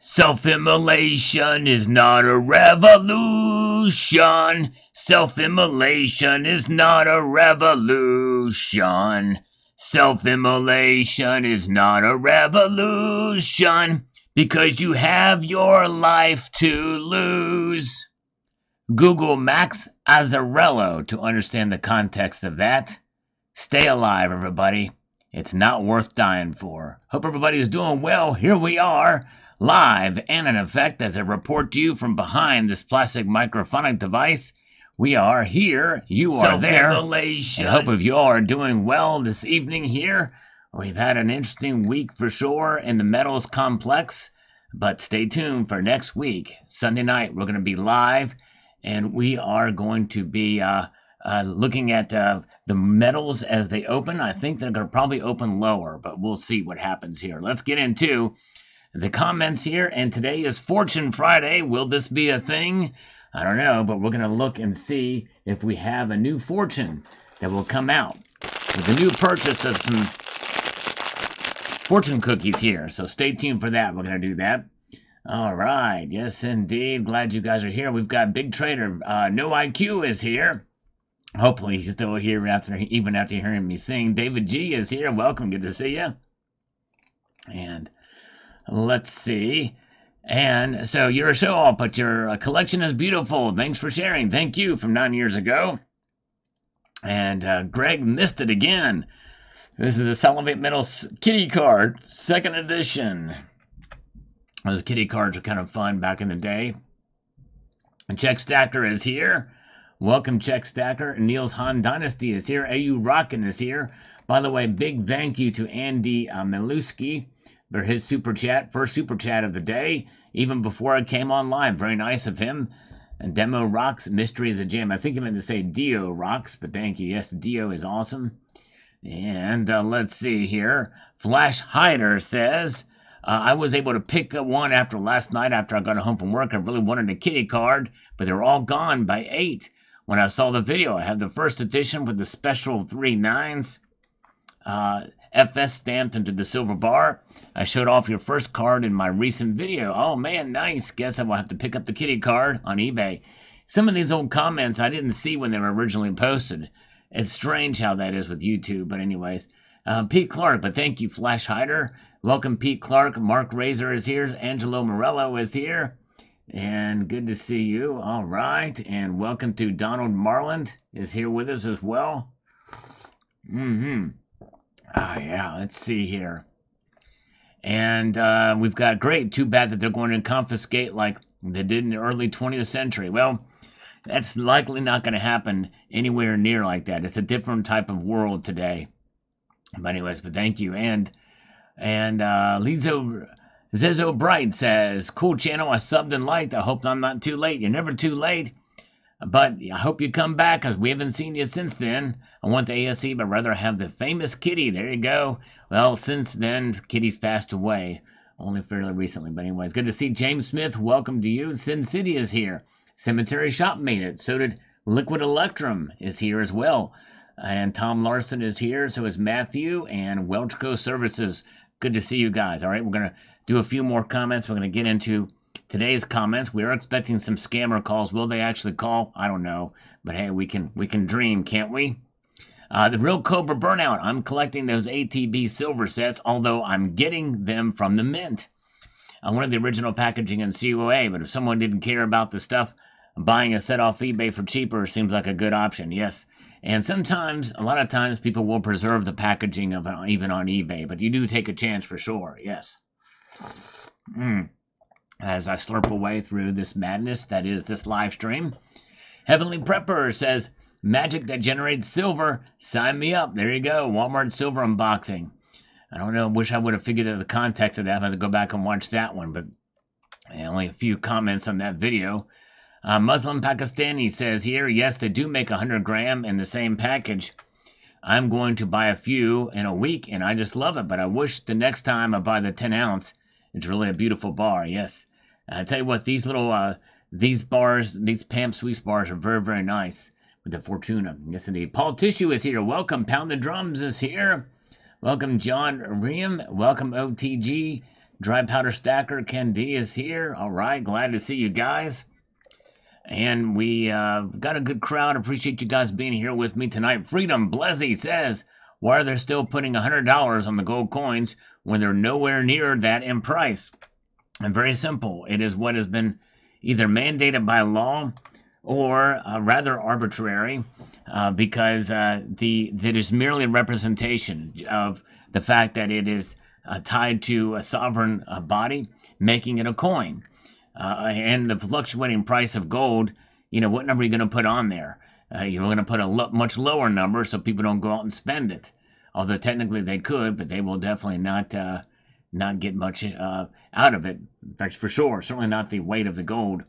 Self-immolation is not a revolution. Self-immolation is not a revolution. Self-immolation is not a revolution because you have your life to lose. Google Max Azzarello to understand the context of that. Stay alive, everybody. It's not worth dying for. Hope everybody is doing well. Here we are, live and in effect as I report to you from behind this plastic microphonic device. We are here. You are there. I hope if you all are doing well this evening here. We've had an interesting week for sure in the metals complex, but stay tuned for next week. Sunday night, we're going to be live, and we are going to be looking at the metals as they open. I think they're going to probably open lower, but we'll see what happens here. Let's get into the comments here, and today is Fortune Friday. Will this be a thing? I don't know, but we're going to look and see if we have a new fortune that will come out with a new purchase of some fortune cookies here. So stay tuned for that. We're going to do that. All right. Yes, indeed. Glad you guys are here. We've got Big Trader. No IQ is here. Hopefully he's still here even after hearing me sing. David G is here. Welcome. Good to see you. And let's see. And so you're a show-off, but your collection is beautiful. Thanks for sharing. Thank you from 9 years ago. And Greg missed it again. This is a Salivate Metals kitty card, second edition. Those kitty cards are kind of fun back in the day. And Czech Stacker is here. Welcome, Czech Stacker. Niels Han Dynasty is here. AU Rockin' is here. By the way, big thank you to Andy Miluski for his super chat, first super chat of the day, even before I came online. Very nice of him. And Demo Rocks, Mystery is a Gem. I think I meant to say Dio Rocks, but thank you. Yes, Dio is awesome. And let's see here. Flash Hider says, I was able to pick one after last night after I got home from work. I really wanted a kitty card, but they're all gone by 8. When I saw the video, I have the first edition with the special 3 9s. FS stamped into the silver bar. I showed off your first card in my recent video. Oh man, nice. Guess I will have to pick up the kitty card on eBay. Some of these old comments I didn't see when they were originally posted. It's strange how that is with YouTube, but anyways. Pete Clark, but thank you, Flash Hider. Welcome, Pete Clark. Mark Razor is here. Angelo Morello is here. And good to see you. All right. And welcome to Donald Marland is here with us as well. Yeah, let's see here. And we've got great. Too bad that they're going to confiscate like they did in the early 20th century. Well, that's likely not going to happen anywhere near like that. It's a different type of world today. But anyways, but thank you. And Zezo Bright says, cool channel. I subbed and liked. I hope I'm not too late. You're never too late. But I hope you come back because we haven't seen you since then. I want the ASE, but rather have the famous Kitty. There you go. Well, since then, Kitty's passed away. Only fairly recently. But anyways, good to see James Smith. Welcome to you. Sin City is here. Cemetery Shop made it. So did Liquid Electrum is here as well. And Tom Larson is here. So is Matthew and Welchco Services. Good to see you guys. All right, we're going to do a few more comments. We're going to get into today's comments. We are expecting some scammer calls. Will they actually call? I don't know. But hey, we can dream, can't we? The Real Cobra Burnout. I'm collecting those ATB silver sets, although I'm getting them from the Mint. I wanted the original packaging in COA, but if someone didn't care about the stuff, buying a set off eBay for cheaper seems like a good option, yes. And sometimes, a lot of times, people will preserve the packaging of it even on eBay, but you do take a chance for sure, yes. As I slurp away through this madness that is this live stream. Heavenly Prepper says, magic that generates silver, sign me up. There you go, Walmart silver unboxing. I don't know, wish I would have figured out the context of that. I have to go back and watch that one, but only a few comments on that video. Muslim Pakistani says here, yes, they do make 100 gram in the same package. I'm going to buy a few in a week, and I just love it, but I wish the next time I buy the 10 ounce, it's really a beautiful bar, yes. I tell you what, these little, these bars, these Pam Sweets bars are very, very nice with the Fortuna. Yes, indeed. Paul Tissue is here. Welcome. Pound the Drums is here. Welcome, John Ream. Welcome, OTG. Dry Powder Stacker Ken D is here. All right, glad to see you guys. And we got a good crowd. Appreciate you guys being here with me tonight. Freedom Blezzy says, why are they still putting $100 on the gold coins when they're nowhere near that in price? And very simple. It is what has been either mandated by law or rather arbitrary, because that is merely a representation of the fact that it is tied to a sovereign body, making it a coin. And the fluctuating price of gold, what number are you going to put on there? You're going to put a much lower number so people don't go out and spend it. Although technically they could, but they will definitely not get much out of it. In fact, for sure, certainly not the weight of the gold.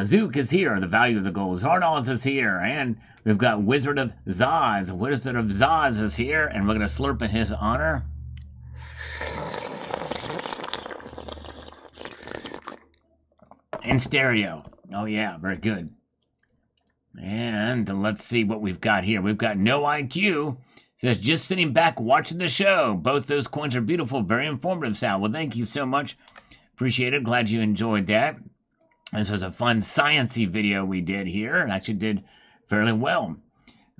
Zook is here, the value of the gold. Zardoz is here, and we've got Wizard of Zaz. Wizard of Zaz is here, and we're going to slurp in his honor. In stereo. Oh yeah, very good. And let's see what we've got here. We've got No IQ. Says, just sitting back watching the show. Both those coins are beautiful, very informative, Sal. Well, thank you so much. Appreciate it. Glad you enjoyed that. This was a fun sciencey video we did here. It actually did fairly well.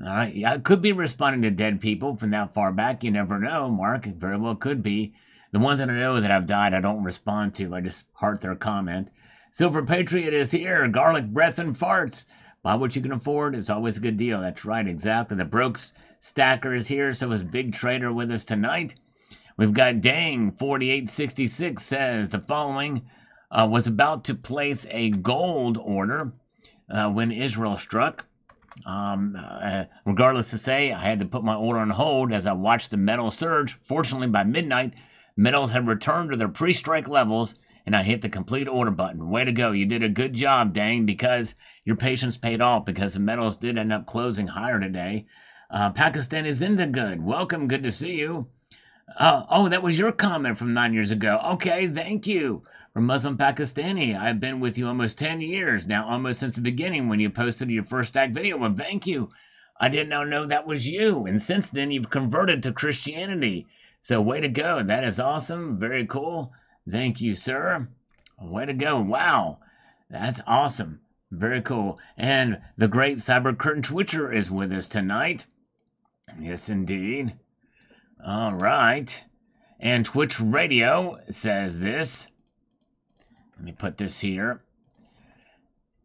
All right, yeah, I could be responding to dead people from that far back. You never know, Mark. It very well could be. The ones that I know that have died, I don't respond to. I just heart their comment. Silver Patriot is here. Garlic breath and farts. Buy what you can afford. It's always a good deal. That's right, exactly. The Brooks Stacker is here. So is Big Trader with us tonight. We've got Dang 4866 says the following. Was about to place a gold order when Israel struck. Regardless to say, I had to put my order on hold as I watched the metal surge. Fortunately, by midnight, metals had returned to their pre-strike levels, and I hit the complete order button. Way to go. You did a good job, Dang, because your patience paid off, because the metals did end up closing higher today. Pakistan is into good. Welcome. Good to see you. Oh, that was your comment from 9 years ago. Okay, thank you. From Muslim Pakistani, I've been with you almost 10 years now, almost since the beginning when you posted your first stack video. Well, thank you. I did not know that was you. And since then, you've converted to Christianity. So way to go. That is awesome. Very cool. Thank you, sir. Way to go. Wow. That's awesome. Very cool. And the great Cyber Curtain Twitcher is with us tonight. Yes, indeed. All right. And Twitch Radio says this. Let me put this here.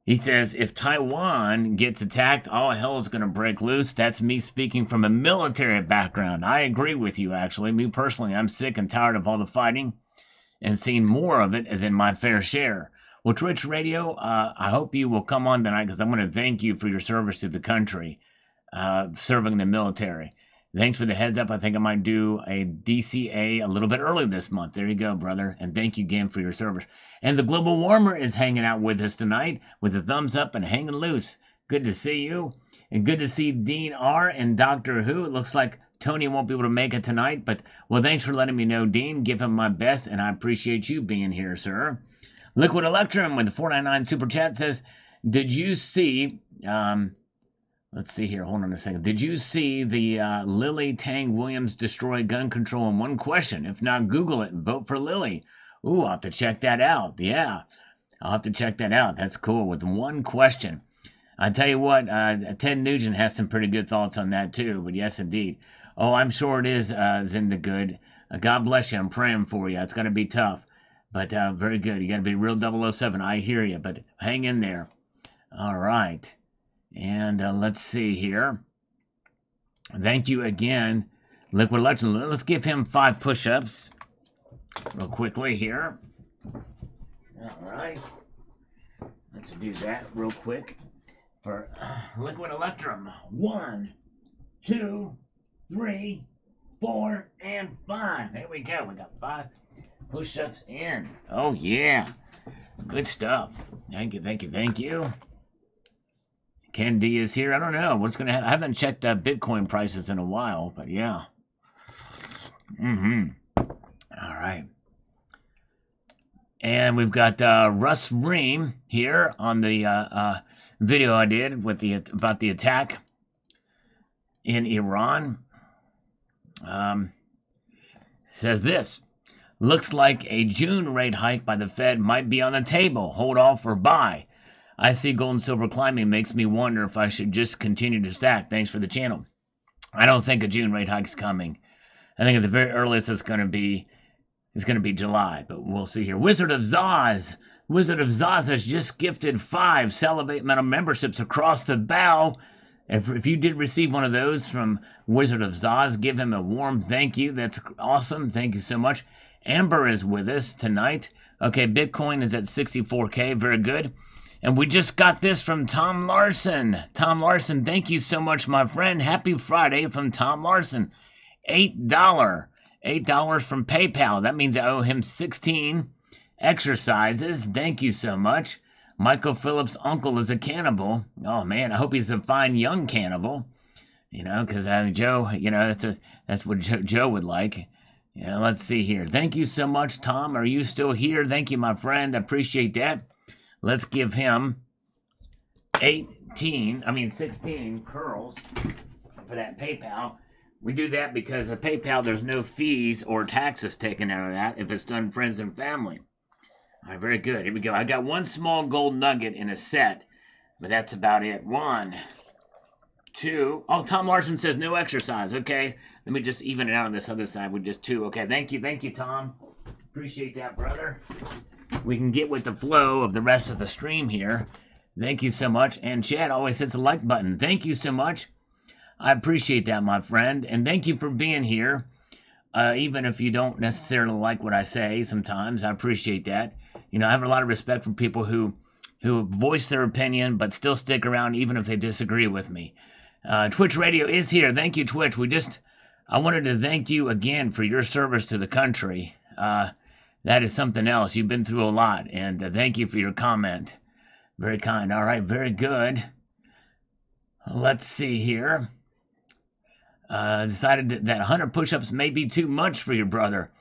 He says, if Taiwan gets attacked, all hell is going to break loose. That's me speaking from a military background. I agree with you, actually. Me personally, I'm sick and tired of all the fighting and seeing more of it than my fair share. Well, Twitch Radio, I hope you will come on tonight because I'm going to thank you for your service to the country, serving the military. Thanks for the heads up. I think I might do a DCA a little bit early this month. There you go, brother. And thank you again for your service. And the Global Warmer is hanging out with us tonight with a thumbs up and hanging loose. Good to see you. And good to see Dean R. and Doctor Who. It looks like Tony won't be able to make it tonight. But, well, thanks for letting me know, Dean. Give him my best, and I appreciate you being here, sir. Liquid Electrum with the 499 Super Chat says, did you see... let's see here. Hold on a second. Did you see the Lily Tang Williams destroy gun control in one question? If not, Google it and vote for Lily. Ooh, I'll have to check that out. Yeah, I'll have to check that out. That's cool. With one question. I tell you what, Ted Nugent has some pretty good thoughts on that too. But yes, indeed. Oh, I'm sure it is, Zinda Good. God bless you. I'm praying for you. It's going to be tough. But very good. You got to be real 007. I hear you. But hang in there. All right. And let's see here. Thank you again, Liquid Legend. Let's give him 5 push-ups real quickly here. All right. Let's do that real quick for Liquid Electrum. 1, 2, 3, 4, and 5. There we go. We got 5 push-ups in. Oh, yeah. Good stuff. Thank you, thank you, thank you. Ken D is here. I don't know what's going to happen. I haven't checked Bitcoin prices in a while, but yeah. All right. And we've got Russ Ream here on the video I did with about the attack in Iran. Says this. Looks like a June rate hike by the Fed might be on the table. Hold off or buy. I see gold and silver climbing. Makes me wonder if I should just continue to stack. Thanks for the channel. I don't think a June rate hike's coming. I think at the very earliest it's going to be July, but we'll see here. Wizard of Zoz. Wizard of Zoz has just gifted 5 Salivate Metal memberships across the bow. If you did receive one of those from Wizard of Zoz, give him a warm thank you. That's awesome. Thank you so much. Amber is with us tonight. Okay, Bitcoin is at 64K. Very good. And we just got this from Tom Larson. Tom Larson, thank you so much, my friend. Happy Friday from Tom Larson. $8. $8 from PayPal. That means I owe him 16 exercises. Thank you so much. Michael Phillips' uncle is a cannibal. Oh man, I hope he's a fine young cannibal. You know, because Joe, you know, that's what Joe would like. Yeah, let's see here. Thank you so much, Tom. Are you still here? Thank you, my friend. I appreciate that. Let's give him 16 curls for that PayPal. We do that because at PayPal, there's no fees or taxes taken out of that if it's done friends and family. All right, very good. Here we go. I got one small gold nugget in a set, but that's about it. 1, 2. Oh, Tom Larson says no exercise. Okay, let me just even it out on this other side with just 2. Okay, thank you, Tom. Appreciate that, brother. We can get with the flow of the rest of the stream here. Thank you so much. And Chad always hits the like button. Thank you so much. I appreciate that, my friend. And thank you for being here. Even if you don't necessarily like what I say sometimes, I appreciate that. You know, I have a lot of respect for people who voice their opinion but still stick around even if they disagree with me. Twitch Radio is here. Thank you, Twitch. I wanted to thank you again for your service to the country. That is something else. You've been through a lot, and thank you for your comment. Very kind. All right, very good. Let's see here. Decided that 100 push-ups may be too much for your brother.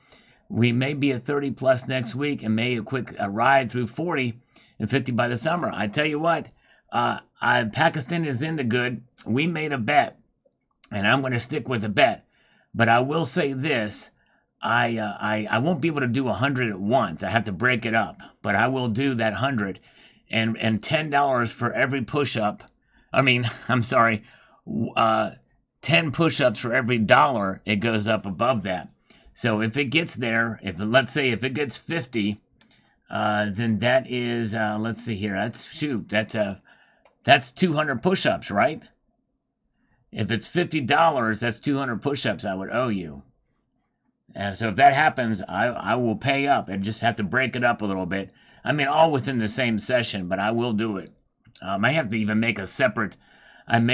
We may be at 30 plus next week and may a ride through 40 and 50 by the summer. I tell you what, Pakistan is in the good. We made a bet, and I'm going to stick with the bet. But I will say this. I won't be able to do 100 at once. I have to break it up. But I will do that 100. And $10 for every push-up. I'm sorry. 10 push-ups for every $1, it goes up above that. So if it gets there, let's say if it gets 50, then that is, let's see here. That's 200 push-ups, right? If it's $50, that's 200 push-ups I would owe you. So if that happens, I will pay up and just have to break it up a little bit. All within the same session, but I will do it. I may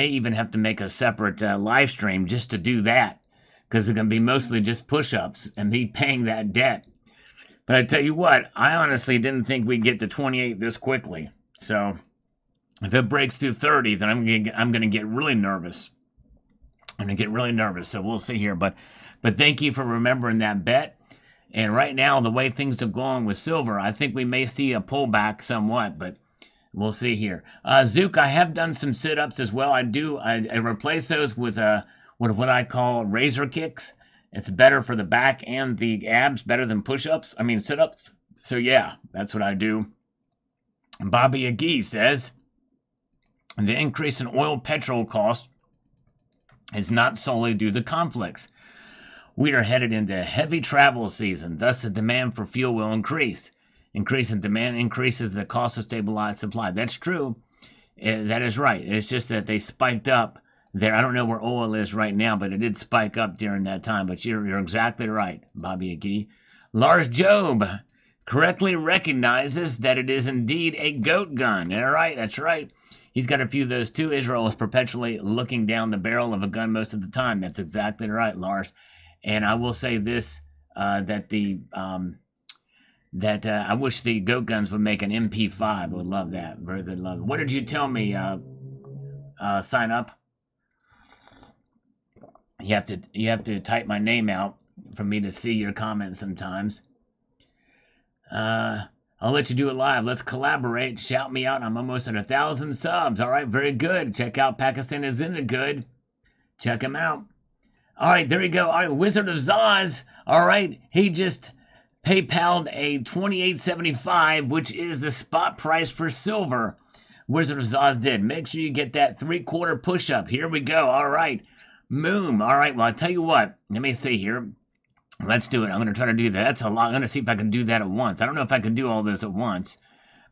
even have to make a separate live stream just to do that, because it's going to be mostly just push-ups and me paying that debt. But I tell you what, I honestly didn't think we'd get to 28 this quickly. So if it breaks through 30, then I'm going to get really nervous. So we'll see here. But thank you for remembering that bet. And right now, the way things are going with silver, I think we may see a pullback somewhat, but we'll see here. Zook, I have done some sit-ups as well. I replace those with what I call razor kicks. It's better for the back and the abs, better than push-ups. Sit-ups. So yeah, that's what I do. Bobby Agee says, the increase in oil petrol cost is not solely due to conflicts. We are headed into heavy travel season, thus the demand for fuel will increase. Increase in demand increases the cost of stabilized supply. That's true. That is right. It's just that they spiked up there. I don't know where oil is right now, but it did spike up during that time. But you're exactly right, Bobby Agee. Lars Job correctly recognizes that it is indeed a goat gun. All right, that's right. He's got a few of those too. Israel is perpetually looking down the barrel of a gun most of the time. That's exactly right, Lars. And I will say this, that I wish the goat guns would make an MP5. I would love that. Very good, love it. What did you tell me? Sign up. You have to type my name out for me to see your comments sometimes. I'll let you do it live. Let's collaborate. Shout me out. I'm almost at 1,000 subs. All right, very good. Check out Pakistan is in the good. Check him out. All right, there you go. All right, Wizard of Zoz. All right, he just PayPal a 28.75, which is the spot price for silver. Wizard of Oz did. Make sure you get that 3/4 push-up. Here we go. All right. Moom. All right. Well, I'll tell you what. Let me see here. Let's do it. I'm going to try to do that. That's a lot. I'm going to see if I can do that at once. I don't know if I can do all this at once,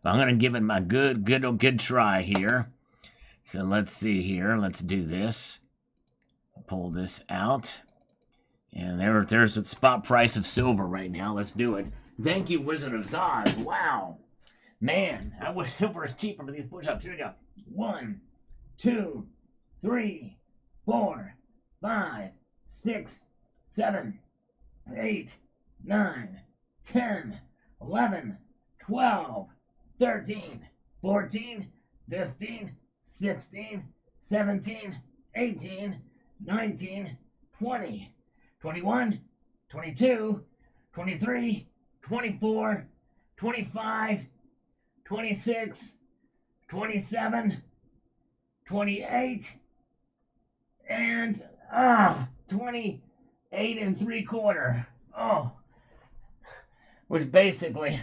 but I'm going to give it my good try here. So let's see here. Let's do this. Pull this out. And there's the spot price of silver right now. Let's do it. Thank you, Wizard of Oz. Wow. Man, I wish silver was cheaper for these push-ups. Here we go. 1, 2, 3, 4, 5, 6, 7, 8, 9, 10, 11, 12, 13, 14, 15, 16, 17, 18, 19, 20, 21, 22, 23, 24, 25, 26, 27, 28, and 28 and 3/4. Oh, which basically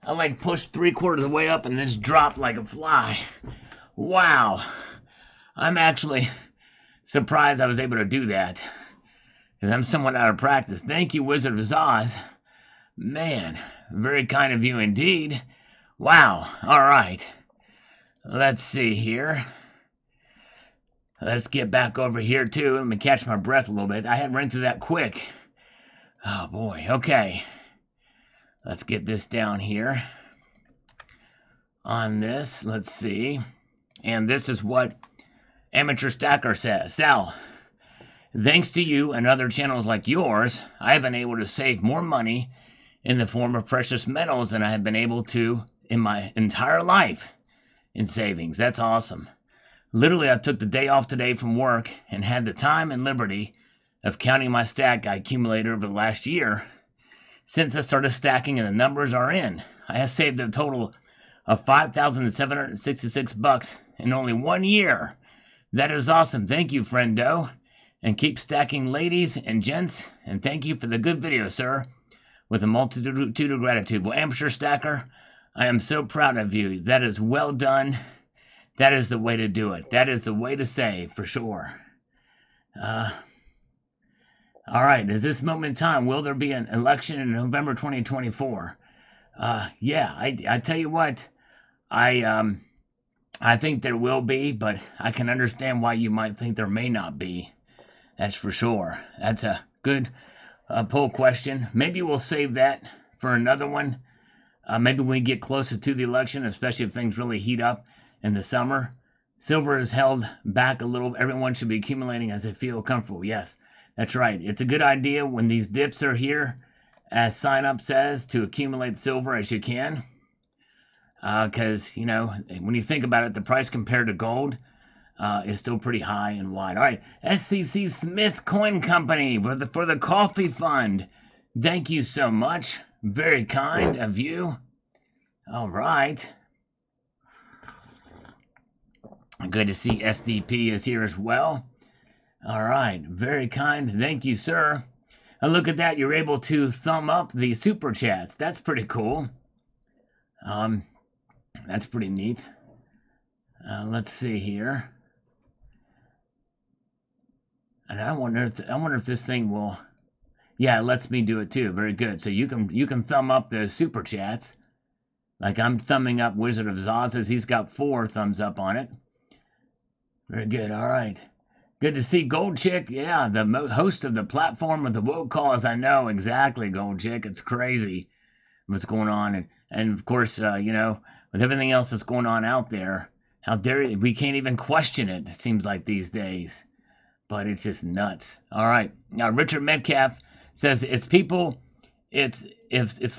I like pushed 3/4 of the way up and then just dropped like a fly. Wow, I'm actually surprised I was able to do that because I'm somewhat out of practice. Thank you, Wizard of Oz. Man, very kind of you indeed. Wow. All right. Let's see here. Let's get back over here, too. Let me catch my breath a little bit. I had run through that quick. Oh, boy. Okay. Let's get this down here. On this, let's see. And this is what Amateur Stacker says. Sal, thanks to you and other channels like yours, I have been able to save more money in the form of precious metals than I have been able to in my entire life in savings. That's awesome. Literally, I took the day off today from work and had the time and liberty of counting my stack I accumulated over the last year. Since I started stacking and the numbers are in, I have saved a total of $5,766 in only 1 year. That is awesome. Thank you, friendo. And keep stacking, ladies and gents. And thank you for the good video, sir. With a multitude of gratitude. Well, Amateur Stacker, I am so proud of you. That is well done. That is the way to do it. That is the way to save, for sure. All right, is this moment in time, will there be an election in November 2024? Yeah, I tell you what, I think there will be, but I can understand why you might think there may not be. That's for sure. That's a good poll question. Maybe we'll save that for another one. Maybe when we get closer to the election, especially if things really heat up in the summer. Silver is held back a little. Everyone should be accumulating as they feel comfortable. Yes, that's right. It's a good idea when these dips are here, as sign up says, to accumulate silver as you can. Because, you know, when you think about it, the price compared to gold is still pretty high and wide. All right, SCC Smith Coin Company for the coffee fund. Thank you so much. Very kind of you. All right. Good to see SDP is here as well. All right. Very kind. Thank you, sir. And look at that. You're able to thumb up the super chats. That's pretty cool. That's pretty neat. Let's see here. And I wonder if this thing will. Yeah, it lets me do it too. Very good. So you can thumb up the super chats. Like I'm thumbing up Wizard of Oz's. He's got 4 thumbs up on it. Very good. All right. Good to see Gold Chick. Yeah, the host of the platform with the woke cause. I know exactly, Gold Chick. It's crazy what's going on, and of course, you know, with everything else that's going on out there, how dare you? We can't even question it. It seems like these days, but it's just nuts. All right. Now Richard Metcalf says it's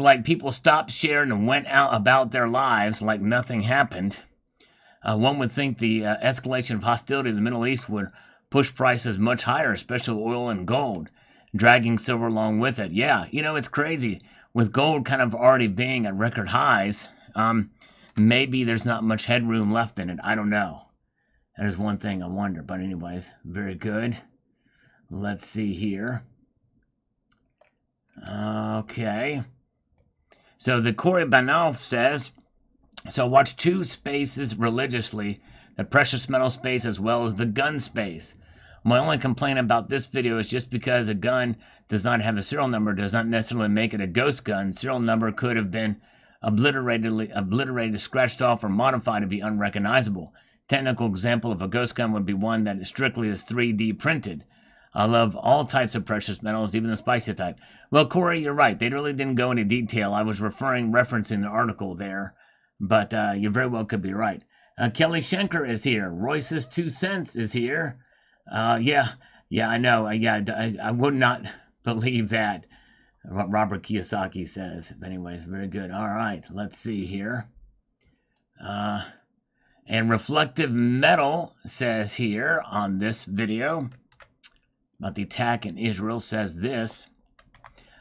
like people stopped sharing and went out about their lives like nothing happened. One would think the escalation of hostility in the Middle East would push prices much higher, especially oil and gold, dragging silver along with it. Yeah, you know, it's crazy. With gold kind of already being at record highs, maybe there's not much headroom left in it. I don't know. That is one thing I wonder. But anyways, very good. Let's see here. Okay. So the Corey Banoff says, so watch two spaces religiously, the precious metal space as well as the gun space. My only complaint about this video is just because a gun does not have a serial number does not necessarily make it a ghost gun. Serial number could have been obliterated, scratched off, or modified to be unrecognizable. Technical example of a ghost gun would be one that strictly is 3D printed. I love all types of precious metals, even the spicy type. Well, Corey, you're right. They really didn't go into detail. I was referencing the article there, but you very well could be right. Kelly Schenker is here. Royce's 2 cents is here. Yeah, I know. I would not believe that, what Robert Kiyosaki says. But anyways, very good. All right, let's see here. And Reflective Metal says here on this video about the attack in Israel, says this.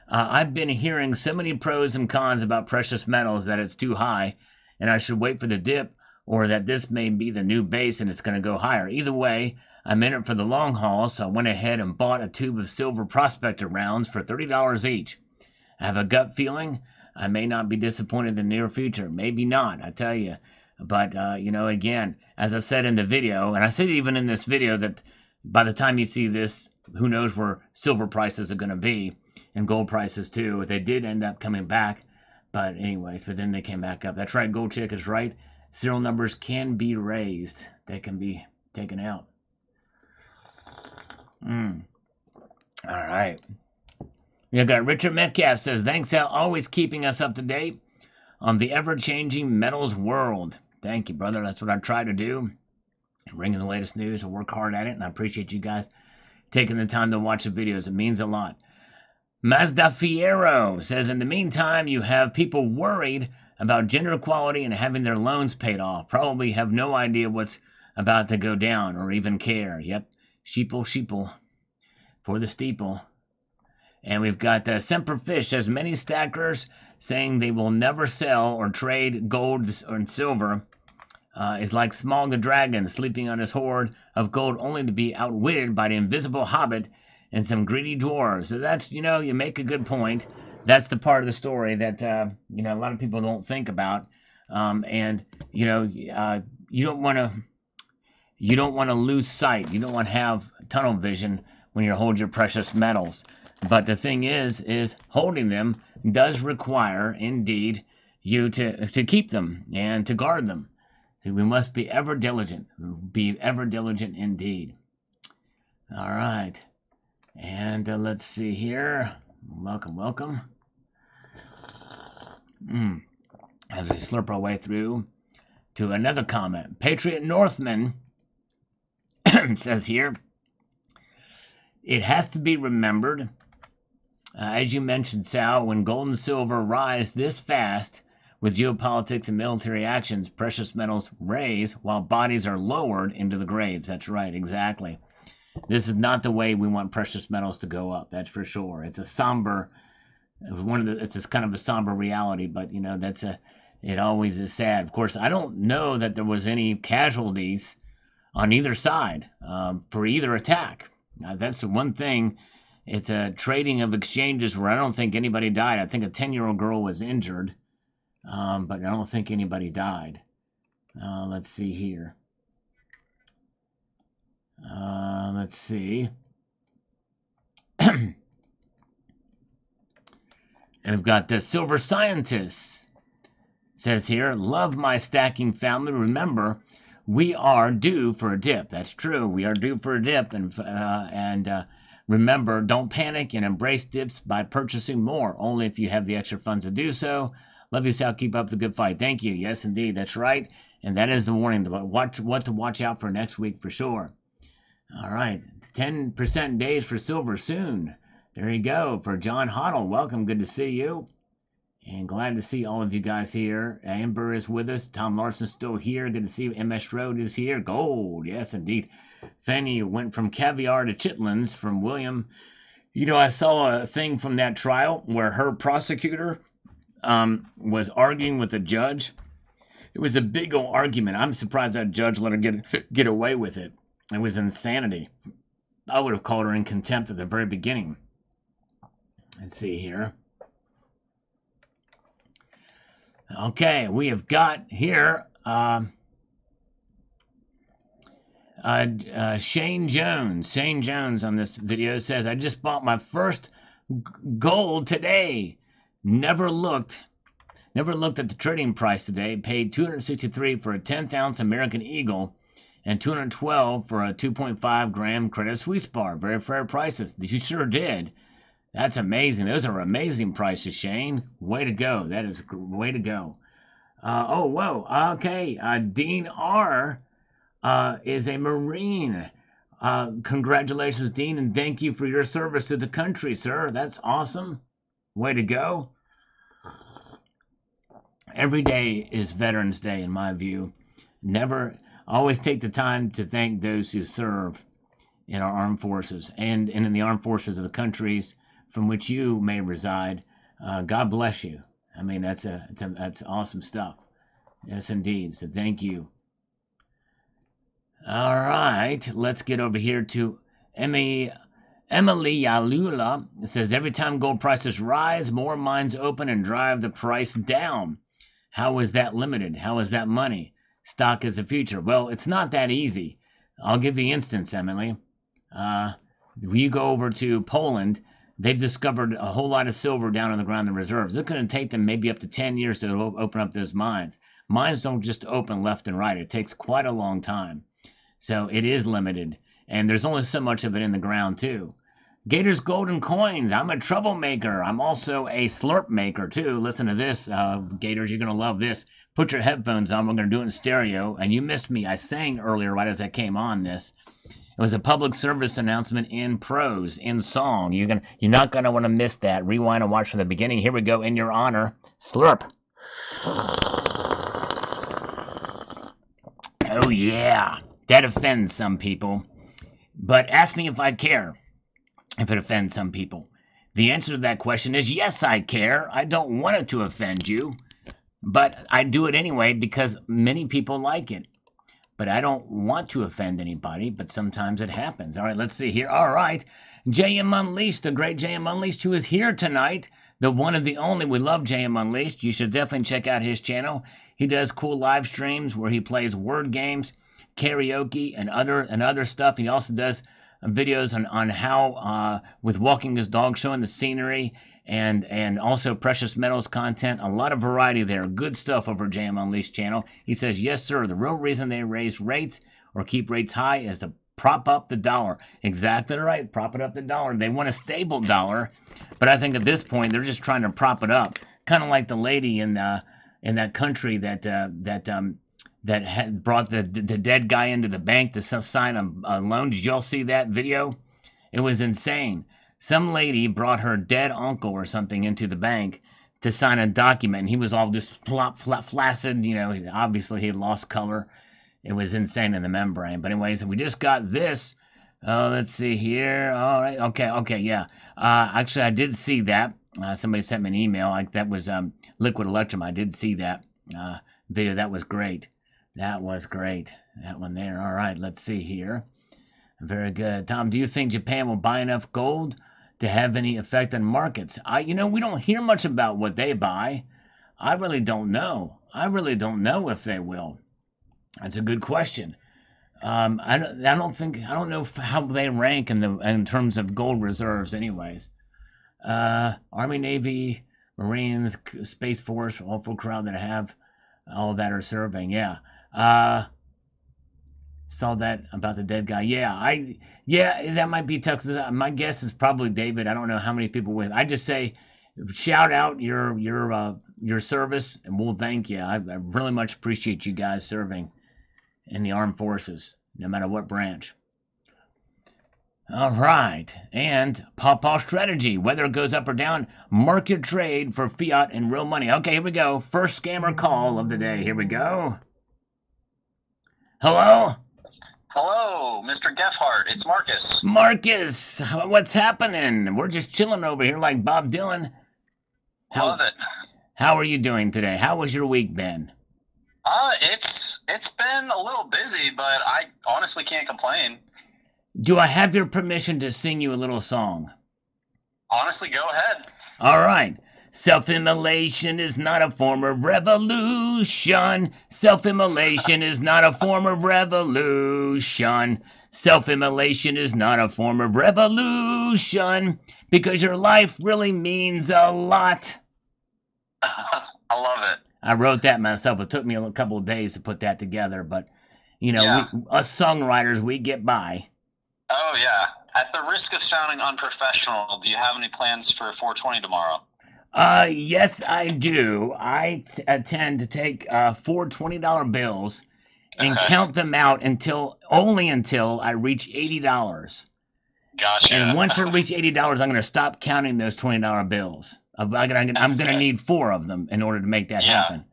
I've been hearing so many pros and cons about precious metals that it's too high, and I should wait for the dip, or that this may be the new base and it's going to go higher. Either way, I'm in it for the long haul, so I went ahead and bought a tube of silver prospector rounds for $30 each. I have a gut feeling I may not be disappointed in the near future. Maybe not, I tell you. But, again, as I said in the video, and I said even in this video that by the time you see this, who knows where silver prices are going to be, and gold prices too. They did end up coming back, but then they came back up. That's right, Gold Chick is right. Serial numbers can be raised. They can be taken out. All right. We got Richard Metcalf says, thanks Al, always keeping us up to date on the ever-changing metals world. Thank you, brother. That's what I try to do. Bringing the latest news and work hard at it, and I appreciate you guys taking the time to watch the videos. It means a lot. Mazda Fiero says, in the meantime, you have people worried about gender equality and having their loans paid off. Probably have no idea what's about to go down or even care. Yep, sheeple for the steeple. And we've got Semper Fish says, many stackers saying they will never sell or trade gold or silver is like Smog the Dragon sleeping on his hoard of gold only to be outwitted by the invisible hobbit and some greedy dwarves. So that's, you make a good point. That's the part of the story that, a lot of people don't think about. You don't want to lose sight. You don't want to have tunnel vision when you hold your precious metals. But the thing is holding them does require, indeed, you to keep them and to guard them. So we must be ever diligent. Be ever diligent indeed. All right. And let's see here. Welcome. As we slurp our way through to another comment. Patriot Northman says here, it has to be remembered, as you mentioned, Sal, when gold and silver rise this fast with geopolitics and military actions, precious metals raise while bodies are lowered into the graves. That's right, exactly. This is not the way we want precious metals to go up, that's for sure. It's a somber, it's just kind of a somber reality, but, it always is sad. Of course, I don't know that there was any casualties on either side for either attack. That's the one thing. It's a trading of exchanges where I don't think anybody died. I think a 10-year-old girl was injured, but I don't think anybody died. Let's see here. Let's see. And we've got the Silver Scientist. Says here, love my stacking family. Remember, we are due for a dip. That's true. We are due for a dip. And remember, don't panic and embrace dips by purchasing more. Only if you have the extra funds to do so. Love you, Sal. Keep up the good fight. Thank you. Yes, indeed. That's right. And that is the warning. What to watch out for next week for sure. All right. 10% days for silver soon. There you go. For John Hoddle, welcome. Good to see you. And glad to see all of you guys here. Amber is with us. Tom Larson's still here. Good to see you. MS Road is here. Gold. Yes, indeed. Fanny went from caviar to chitlins from William. I saw a thing from that trial where her prosecutor was arguing with the judge. It was a big old argument. I'm surprised that judge let her get away with it. It was insanity. I would have called her in contempt at the very beginning. Let's see here. Okay, we have got here Shane Jones. Shane Jones on this video says, I just bought my first gold today. Never looked at the trading price today. Paid $263 for a 10th ounce American Eagle and $212 for a 2.5 gram Credit Suisse bar. Very fair prices. You sure did. That's amazing. Those are amazing prices, Shane. Way to go. That is way to go. Oh, whoa. Okay. Dean R. Is a Marine. Congratulations, Dean, and thank you for your service to the country, sir. That's awesome. Way to go. Every day is Veterans Day, in my view. Always take the time to thank those who serve in our armed forces and in the armed forces of the countries from which you may reside. God bless you. I mean, that's awesome stuff. Yes, indeed. So thank you. All right, let's get over here to Emily Yalula. It says, every time gold prices rise, more mines open and drive the price down. How is that limited? How is that money? Stock is the future. Well, it's not that easy. I'll give you an instance, Emily. You go over to Poland, they've discovered a whole lot of silver down on the ground in the reserves. It's going to take them maybe up to 10 years to open up those mines. Mines don't just open left and right. It takes quite a long time. So it is limited. And there's only so much of it in the ground, too. Gator's Golden Coins. I'm a troublemaker. I'm also a slurp maker, too. Listen to this, Gators. You're going to love this. Put your headphones on. We're going to do it in stereo. And you missed me. I sang earlier right as I came on this. It was a public service announcement in prose, in song. You're not going to want to miss that. Rewind and watch from the beginning. Here we go. In your honor. Slurp. Oh, yeah. That offends some people. But ask me if I care if it offends some people. The answer to that question is yes, I care. I don't want it to offend you. But I do it anyway because many people like it. But I don't want to offend anybody, but sometimes it happens. All right, let's see here. All right. J.M. Unleashed, the great J.M. Unleashed, who is here tonight. The one and the only. We love J.M. Unleashed. You should definitely check out his channel. He does cool live streams where he plays word games, karaoke, and other stuff. He also does videos on how with walking his dog, showing the scenery, and also precious metals content. A lot of variety there. Good stuff over JM Unleashed channel. He says, yes, sir, the real reason they raise rates or keep rates high is to prop up the dollar. Exactly right. Prop it up the dollar. They want a stable dollar, but I think at this point they're just trying to prop it up. Kind of like the lady in that country that had brought the dead guy into the bank to sign a loan. Did y'all see that video? It was insane. Some lady brought her dead uncle or something into the bank to sign a document, and he was all just flaccid. You know, obviously he had lost color. It was insane in the membrane. But anyways, we just got this. Let's see here. All right. Okay. Yeah. Actually, I did see that. Somebody sent me an email. That was Liquid Electrum. I did see that video. That was great. That was great. That one there. All right. Let's see here. Very good. Tom, do you think Japan will buy enough gold to have any effect on markets? We don't hear much about what they buy. I really don't know. I don't know if they will. That's a good question. I don't know how they rank in terms of gold reserves anyways. Army, Navy, Marines, Space Force, all full crowd that I have, all that are serving. Yeah. Saw that about the dead guy. Yeah, that might be tough. My guess is probably David. I don't know how many people with. I just say, shout out your service, and we'll thank you. I really much appreciate you guys serving in the armed forces, no matter what branch. All right, and Pawpaw strategy. Whether it goes up or down, mark your trade for fiat and real money. Okay, here we go. First scammer call of the day. Here we go. Hello? Hello, Mr. Geffhart. It's Marcus. Marcus, what's happening? We're just chilling over here like Bob Dylan. Love it. How are you doing today? How was your week been? It's been a little busy, but I honestly can't complain. Do I have your permission to sing you a little song? Honestly, go ahead. All right. Self-immolation is not a form of revolution. Self-immolation is not a form of revolution. Self-immolation is not a form of revolution because your life really means a lot. I love it. I wrote that myself. It took me a couple of days to put that together, but Yeah. us songwriters, we get by. Oh, yeah. At the risk of sounding unprofessional, do you have any plans for 420 tomorrow? Yes, I do. I tend to take four $20 bills and Okay. count them out only until I reach $80. Gotcha. And once I reach $80, I'm going to stop counting those $20 bills. I'm going to need four of them in order to make that happen.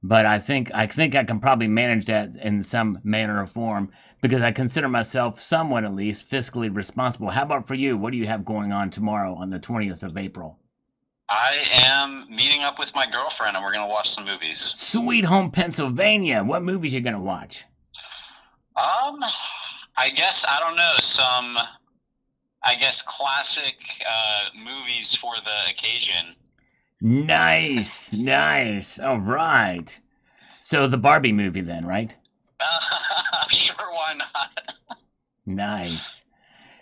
But I think I can probably manage that in some manner or form because I consider myself somewhat, at least, fiscally responsible. How about for you? What do you have going on tomorrow on the 20th of April? I am meeting up with my girlfriend and we're going to watch some movies. Sweet Home Pennsylvania. What movies are you going to watch? I guess, I don't know, some, I guess, classic movies for the occasion. Nice, nice. All right. So the Barbie movie then, right? Sure, why not? Nice.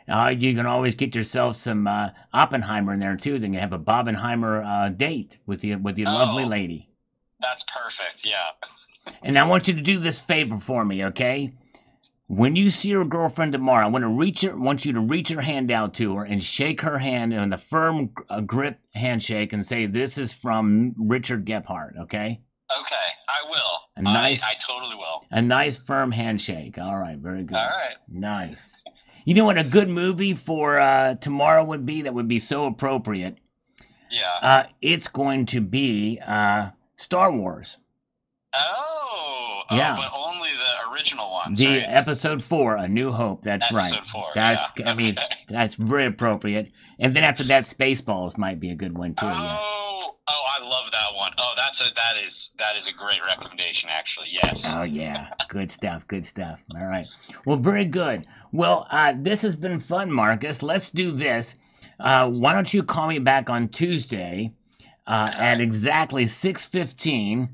You can always get yourself some Oppenheimer in there too. Then you have a Barbenheimer date with your lovely lady. That's perfect. Yeah. And I want you to do this favor for me, okay? When you see your girlfriend tomorrow, I want you to reach your hand out to her and shake her hand in a firm grip handshake and say, "This is from Richard Gephardt," okay? Okay, I will. I totally will. A nice firm handshake. All right, very good. All right. Nice. You know what a good movie for tomorrow would be that would be so appropriate? Yeah. It's going to be Star Wars. Yeah. But only the original ones, right? Episode 4, A New Hope. That's right. Episode 4. That's yeah. I mean, that's very appropriate. And then after that, Spaceballs might be a good one too. I love that one. Oh, that is a great recommendation, actually. Yes. Oh yeah, good stuff. Good stuff. All right. Well, very good. Well, this has been fun, Marcus. Let's do this. Why don't you call me back on Tuesday at exactly 6:15?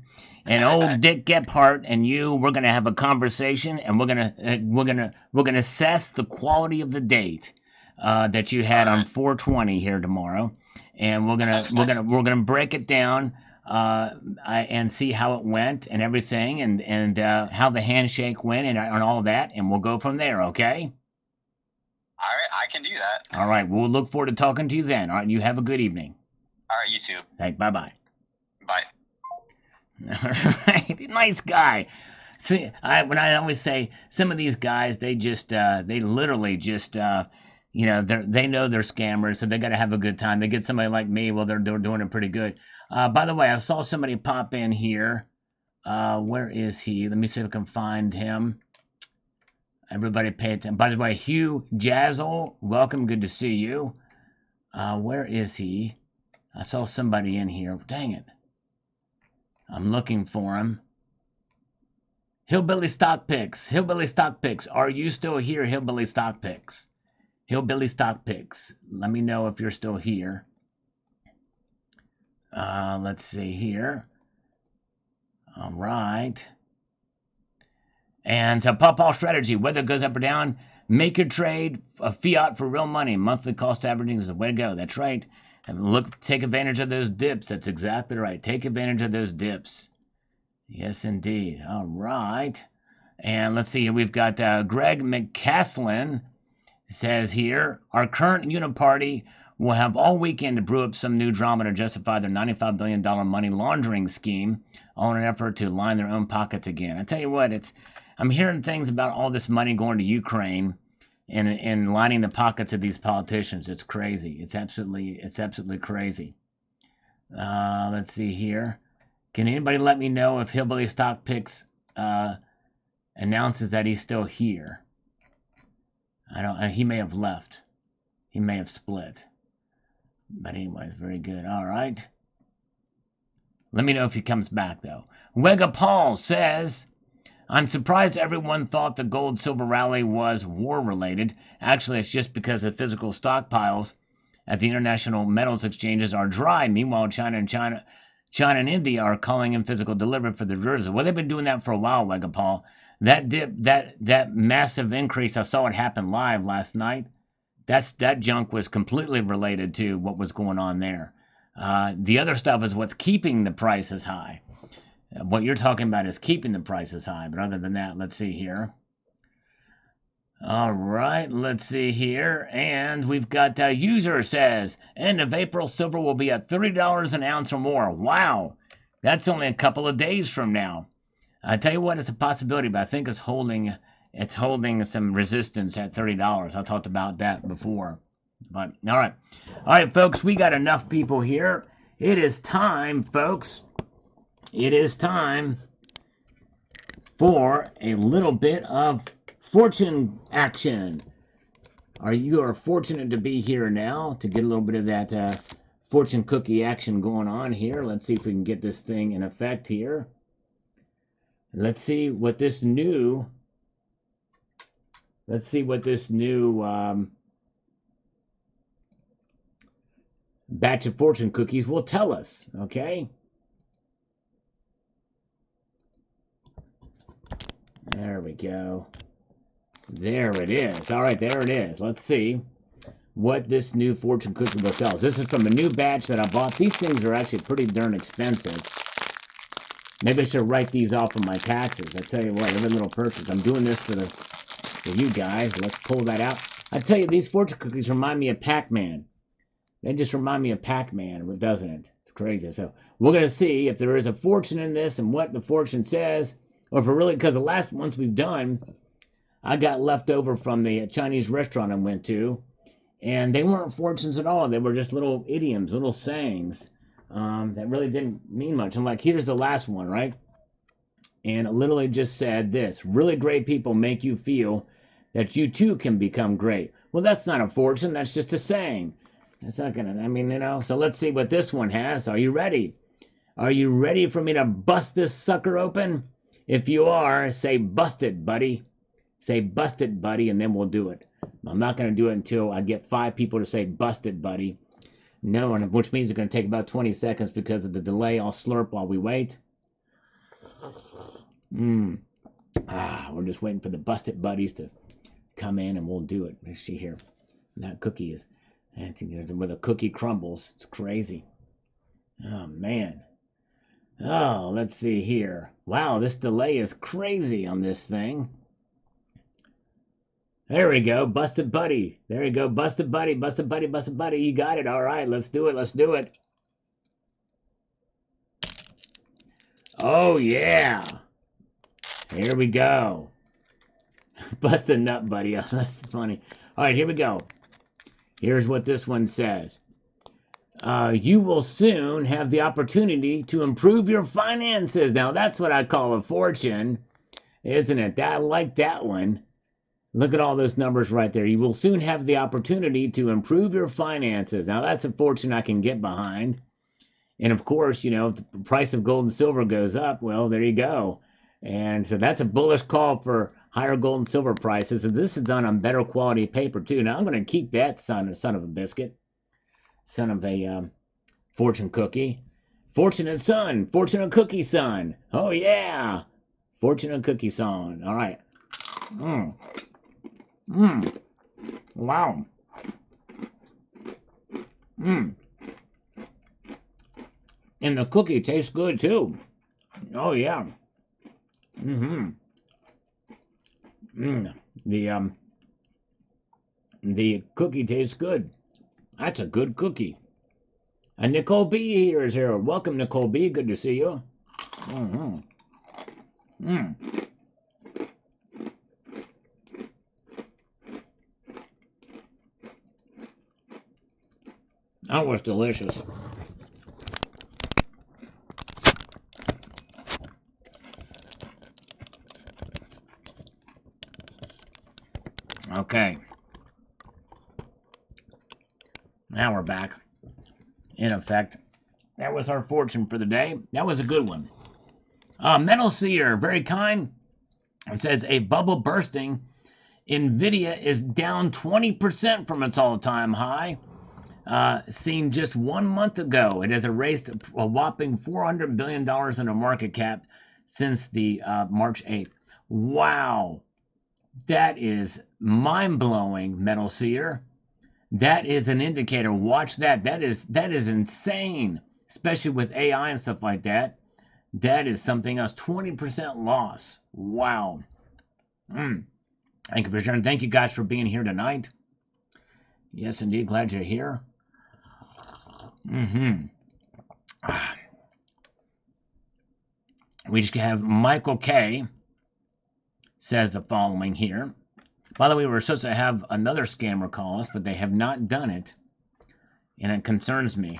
And old Dick Gephardt and we're gonna have a conversation, and we're gonna assess the quality of the date that you had on 420 here tomorrow, and we're gonna break it down and see how it went and everything, and how the handshake went and all that, and we'll go from there. Okay. All right, I can do that. All right. We'll look forward to talking to you then. All right. You have a good evening. All right, you too. Thanks. Bye. Bye. All right, nice guy. See, when I always say some of these guys, they literally just, they know they're scammers, so they got to have a good time. They get somebody like me, well, they're doing it pretty good. By the way, I saw somebody pop in here. Where is he? Let me see if I can find him. Everybody pay attention. By the way, Hugh Jazzle, welcome. Good to see you. Where is he? I saw somebody in here. Dang it. I'm looking for him. Hillbilly Stock Picks. Hillbilly Stock Picks. Are you still here, Hillbilly Stock Picks? Hillbilly Stock Picks. Let me know if you're still here. Let's see here. All right. And so Pawpaw Strategy. Whether it goes up or down, make your trade a fiat for real money. Monthly cost averaging is the way to go. That's right. And take advantage of those dips. That's exactly right. Take advantage of those dips. Yes, indeed. All right. And let's see. We've got Greg McCaslin says here, our current uniparty will have all weekend to brew up some new drama to justify their $95 billion money laundering scheme, all in an effort to line their own pockets again. I tell you what, I'm hearing things about all this money going to Ukraine and lining the pockets of these politicians. It's crazy. It's absolutely crazy. Let's see here. Can anybody let me know if Hillbilly Stock Picks announces that he's still here? I don't. He may have left. He may have split. But anyways, very good. All right. Let me know if he comes back though. Wega Paul says, I'm surprised everyone thought the gold-silver rally was war-related. Actually, it's just because of physical stockpiles at the international metals exchanges are dry. Meanwhile, China and India are calling in physical delivery for the reserves. Well, they've been doing that for a while, Wegapal. That dip, that massive increase, I saw it happen live last night. That junk was completely related to what was going on there. The other stuff is what's keeping the prices high. What you're talking about is keeping the prices high. But other than that, let's see here. All right, let's see here. And we've got user says, end of April, silver will be at $30 an ounce or more. Wow, that's only a couple of days from now. I tell you what, it's a possibility, but I think it's holding some resistance at $30. I talked about that before. But all right, folks, we got enough people here. It is time, folks. It is time for a little bit of fortune action. You are fortunate to be here now to get a little bit of that fortune cookie action going on here. Let's see if we can get this thing in effect here. Let's see what this new batch of fortune cookies will tell us, okay? There we go. There it is. All right, there it is. Let's see what this new fortune cookie will tell us. This is from a new batch that I bought. These things are actually pretty darn expensive. Maybe I should write these off of my taxes. I tell you what, every little purchase. I'm doing this for you guys. Let's pull that out. I tell you, these fortune cookies remind me of Pac-Man. They just remind me of Pac-Man, doesn't it? It's crazy. So we're going to see if there is a fortune in this and what the fortune says. Or if it really, because the last ones we've done, I got left over from the Chinese restaurant I went to. And they weren't fortunes at all. They were just little idioms, little sayings that really didn't mean much. I'm like, here's the last one, right? And it literally just said this: really great people make you feel that you too can become great. Well, that's not a fortune. That's just a saying. That's not going to, I mean, so let's see what this one has. Are you ready? Are you ready for me to bust this sucker open? If you are, say, bust it, buddy. Say, bust it, buddy, and then we'll do it. I'm not going to do it until I get 5 people to say, bust it, buddy. No, which means it's going to take about 20 seconds because of the delay. I'll slurp while we wait. We're just waiting for the busted buddies to come in and we'll do it. Let's see here. That cookie is, where the cookie crumbles. It's crazy. Oh, man. Oh, let's see here. Wow, this delay is crazy on this thing. There we go. Busted buddy. There you go. Busted buddy. Busted buddy. Busted buddy. You got it. All right. Let's do it. Let's do it. Oh, yeah. Here we go. Busted nut, buddy. Oh, that's funny. All right. Here we go. Here's what this one says. You will soon have the opportunity to improve your finances. Now, that's what I call a fortune, isn't it? I like that one. Look at all those numbers right there. You will soon have the opportunity to improve your finances. Now, that's a fortune I can get behind. And, of course, if the price of gold and silver goes up, well, there you go. And so that's a bullish call for higher gold and silver prices. And this is done on better quality paper, too. Now, I'm going to keep that son of a biscuit. Son of a fortune cookie. Fortunate son. Fortunate cookie son. Oh, yeah. Fortunate cookie son. All right. Wow. And the cookie tastes good, too. Oh, yeah. The cookie tastes good. That's a good cookie. And Nicole B here is here. Welcome, Nicole B. Good to see you. That was delicious. Okay. Now we're back. In effect, that was our fortune for the day. That was a good one. Metal Seer, very kind. It says, a bubble bursting. NVIDIA is down 20% from its all-time high. seen just 1 month ago. It has erased a whopping $400 billion in a market cap since the March 8th. Wow. That is mind-blowing, Metal Seer. That is an indicator. Watch that. That is insane, especially with AI and stuff like that. That is something else. 20% loss. Wow. Thank you for sharing. Thank you guys for being here tonight. Yes, indeed. Glad you're here. We just have Michael K. says the following here. By the way, we're supposed to have another scammer call us, but they have not done it, and it concerns me.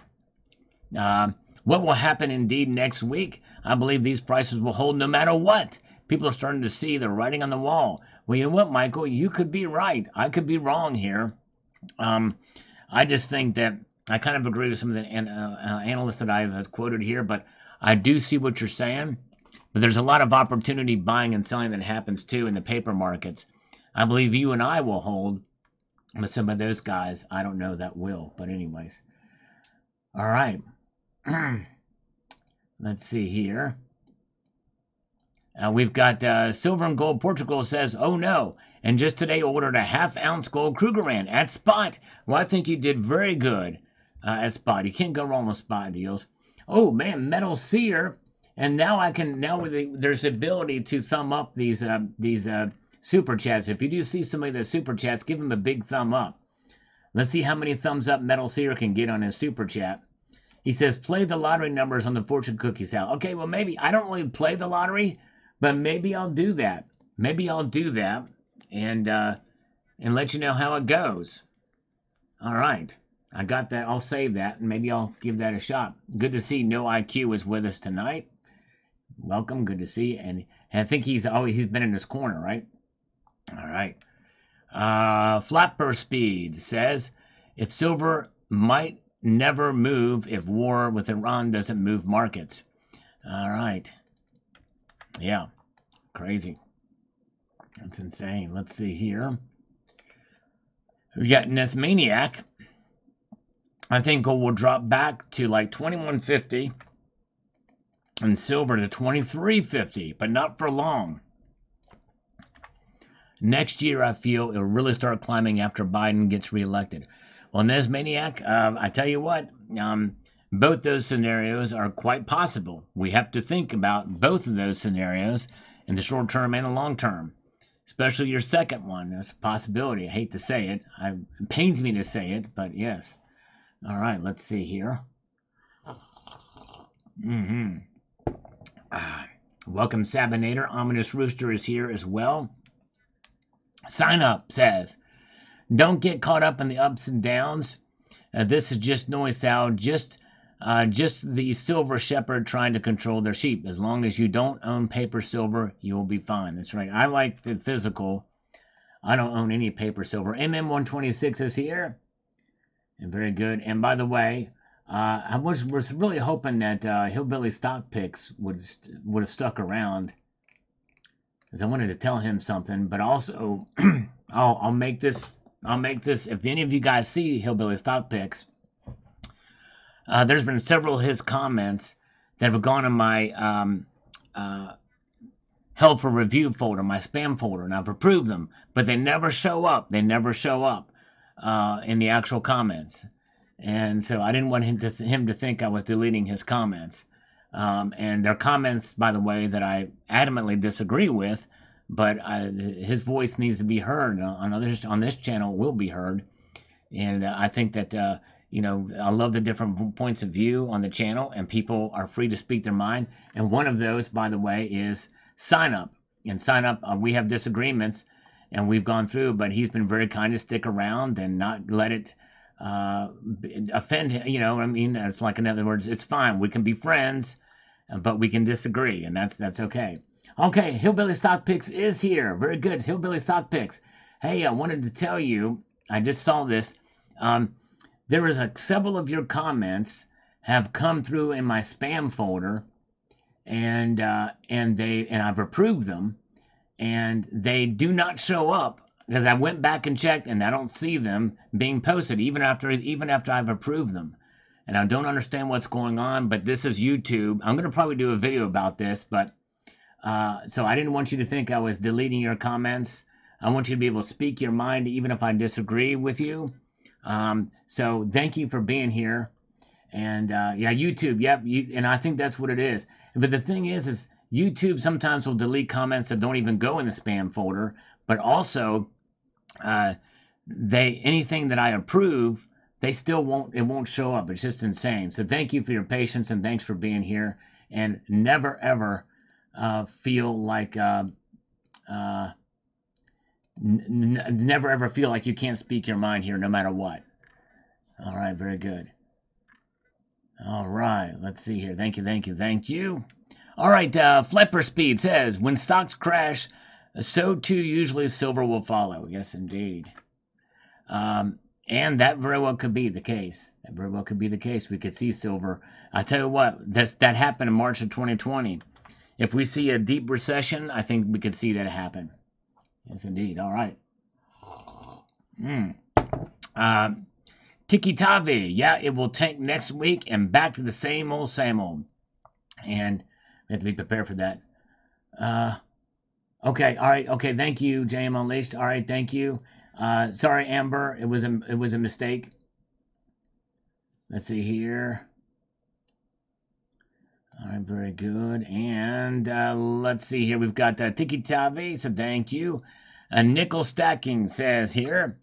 What will happen indeed next week? I believe these prices will hold no matter what. People are starting to see the writing on the wall. Well, you know what, Michael? You could be right. I could be wrong here. I just think that I kind of agree with some of the analysts that I've quoted here, but I do see what you're saying. But there's a lot of opportunity buying and selling that happens too in the paper markets. I believe you and I will hold, but some of those guys, I don't know that will. But anyways. All right. Let's see here. We've got Silver and Gold Portugal says, oh no. And just today ordered a half-ounce gold Krugerrand at spot. Well, I think you did very good at spot. You can't go wrong with spot deals. Oh, man, Metal Seer. And now there's the ability to thumb up these super chats. If you do see somebody that super chats, give them a big thumb up. Let's see how many thumbs up Metal Seer can get on his super chat. He says, play the lottery numbers on the fortune cookie sale. Okay, well, maybe I don't really play the lottery, but maybe I'll do that. Maybe I'll do that and let you know how it goes. All right. I got that. I'll save that, and maybe I'll give that a shot. Good to see No IQ is with us tonight. Welcome. Good to see. And I think he's been in this corner, right? All right. Flapper Speed says, if silver might never move if war with Iran doesn't move markets. All right. Yeah. Crazy. That's insane. Let's see here. We got Nesmaniac. I think gold will drop back to like 2150 and silver to 2350, but not for long. Next year, I feel it'll really start climbing after Biden gets reelected. Well, Nesmaniac, I tell you what, both those scenarios are quite possible. We have to think about both of those scenarios in the short term and the long term, especially your second one. That's a possibility. I hate to say it. It pains me to say it, but yes. All right, let's see here. Welcome, Sabinator. Ominous Rooster is here as well. Sign Up says, don't get caught up in the ups and downs. This is just noise, Sal. Just the silver shepherd trying to control their sheep. As long as you don't own paper silver, you'll be fine. That's right. I like the physical. I don't own any paper silver. MM126 is here. And very good. And by the way, I was really hoping that Hillbilly Stock Picks would have stuck around, because I wanted to tell him something. But also, I'll make this. If any of you guys see Hillbilly Stock Picks, there's been several of his comments that have gone in my held for review folder, my spam folder, and I've approved them, but they never show up. They never show up in the actual comments. And so I didn't want him to think I was deleting his comments. And they're comments, by the way, that I adamantly disagree with, but his voice needs to be heard on this channel. Will be heard. And I think that, I love the different points of view on the channel, and people are free to speak their mind. And one of those, by the way, is Sign Up. And Sign Up, we have disagreements, and we've gone through, but he's been very kind to stick around and not let it offend him. You know what I mean? It's like, in other words, it's fine. We can be friends, but we can disagree, and that's okay. Okay, Hillbilly Stock Picks is here. Very good, Hillbilly Stock Picks. Hey, I wanted to tell you, I just saw this. There is several of your comments have come through in my spam folder, and I've approved them, and they do not show up because I went back and checked, and I don't see them being posted even after I've approved them. And I don't understand what's going on. But this is YouTube. I'm gonna probably do a video about this, but so I didn't want you to think I was deleting your comments. I want you to be able to speak your mind even if I disagree with you. So thank you for being here. And yeah, YouTube, yep, and I think that's what it is. But the thing is YouTube sometimes will delete comments that don't even go in the spam folder. But also, anything that I approve, they still won't show up. It's just insane. So thank you for your patience and thanks for being here. And never ever feel like never ever feel like you can't speak your mind here, no matter what. All right, very good. All right, let's see here. Thank you. All right, Flipper Speed says, when stocks crash, so too usually silver will follow. Yes, indeed. And that very well could be the case. We could see silver. I tell you what, that happened in March of 2020. If we see a deep recession, I think we could see that happen. Yes, indeed. All right. Tiki Tavi, yeah, it will tank next week and back to the same old. And we have to be prepared for that. Okay, all right, okay, thank you, JM Unleashed. All right, thank you. Sorry, Amber, it was a mistake. Let's see here. All right, very good. And let's see here. We've got Tiki Tavi, so thank you. Nickel Stacking says here,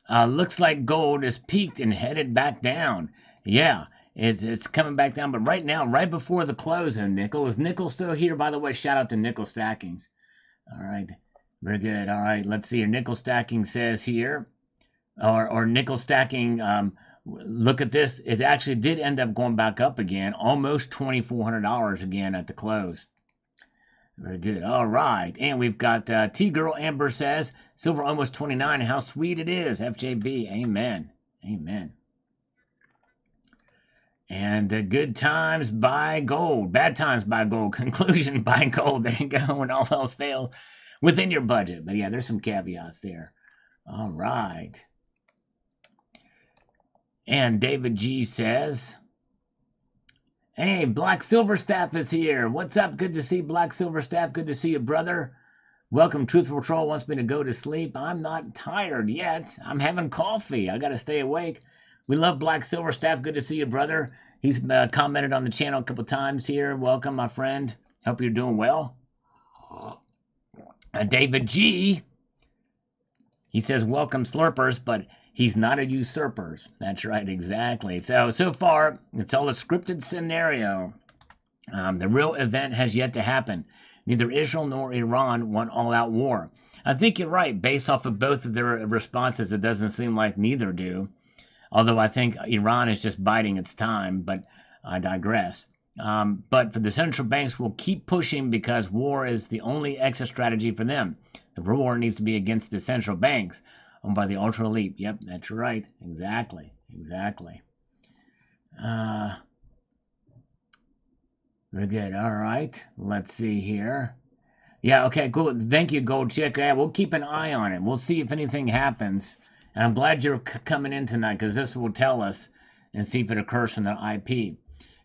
looks like gold is peaked and headed back down. Yeah, it's coming back down. But right now, right before the close of nickel, is nickel still here? By the way, shout out to Nickel Stackings. All right, very good. All right, let's see here. Nickel Stacking says here, or Nickel Stacking, look at this. It actually did end up going back up again, almost $2,400 again at the close. Very good. All right. And we've got T-Girl Amber says, silver almost 29. How sweet it is. FJB. Amen. Amen. And good times buy gold. Bad times buy gold. Conclusion buy gold. There you go. When all else fails within your budget. But yeah, there's some caveats there. All right. And David G says, hey, Black Silver Staff is here. What's up? Good to see Black Silver Staff. Good to see you, brother. Welcome. Truthful Troll wants me to go to sleep. I'm not tired yet. I'm having coffee. I got to stay awake. We love Black Silver Staff. Good to see you, brother. He's commented on the channel a couple times here. Welcome, my friend. Hope you're doing well. David G, he says, welcome, slurpers, but he's not a usurpers. That's right, exactly. So far, it's all a scripted scenario. The real event has yet to happen. Neither Israel nor Iran want all-out war. I think you're right. Based off of both of their responses, it doesn't seem like neither do. Although I think Iran is just biding its time, but I digress. But for the central banks, will keep pushing because war is the only exit strategy for them. The war needs to be against the central banks owned by the ultra elite. Yep, that's right. Exactly. Very good. All right. Let's see here. Yeah, okay, cool. Thank you, Gold Chick. Yeah, we'll keep an eye on it. We'll see if anything happens. And I'm glad you're coming in tonight because this will tell us and see if it occurs from the IP.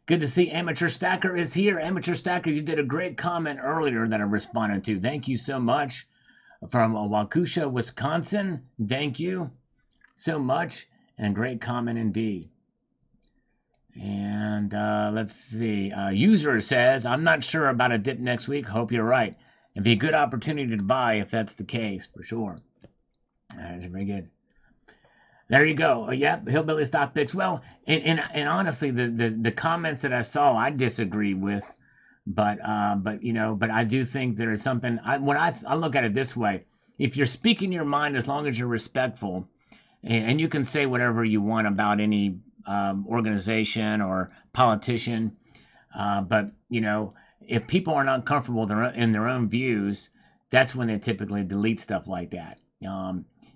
Good to see Amateur Stacker is here. Amateur Stacker, you did a great comment earlier that I responded to. Thank you so much. From Waukesha, Wisconsin. Thank you so much. And great comment indeed. And let's see. User says, I'm not sure about a dip next week. Hope you're right. It'd be a good opportunity to buy if that's the case, for sure. That's very good. There you go. Yep, Hillbilly Stock Picks. Well, and honestly, the comments that I saw, I disagree with. But I do think there is something. When I look at it this way, if you're speaking your mind, as long as you're respectful, and you can say whatever you want about any organization or politician, but if people are not comfortable in their own views, that's when they typically delete stuff like that.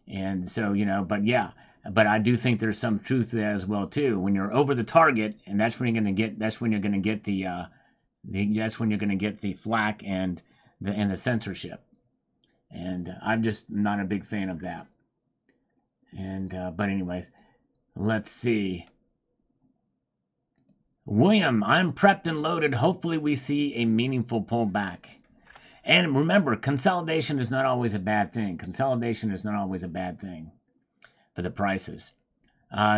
And so but I do think there's some truth to that as well too. When you're over the target, and that's when you're going to get the flack and the censorship. And I'm just not a big fan of that. And but anyways, let's see. William, I'm prepped and loaded. Hopefully we see a meaningful pullback. And remember, consolidation is not always a bad thing. Consolidation is not always a bad thing for the prices.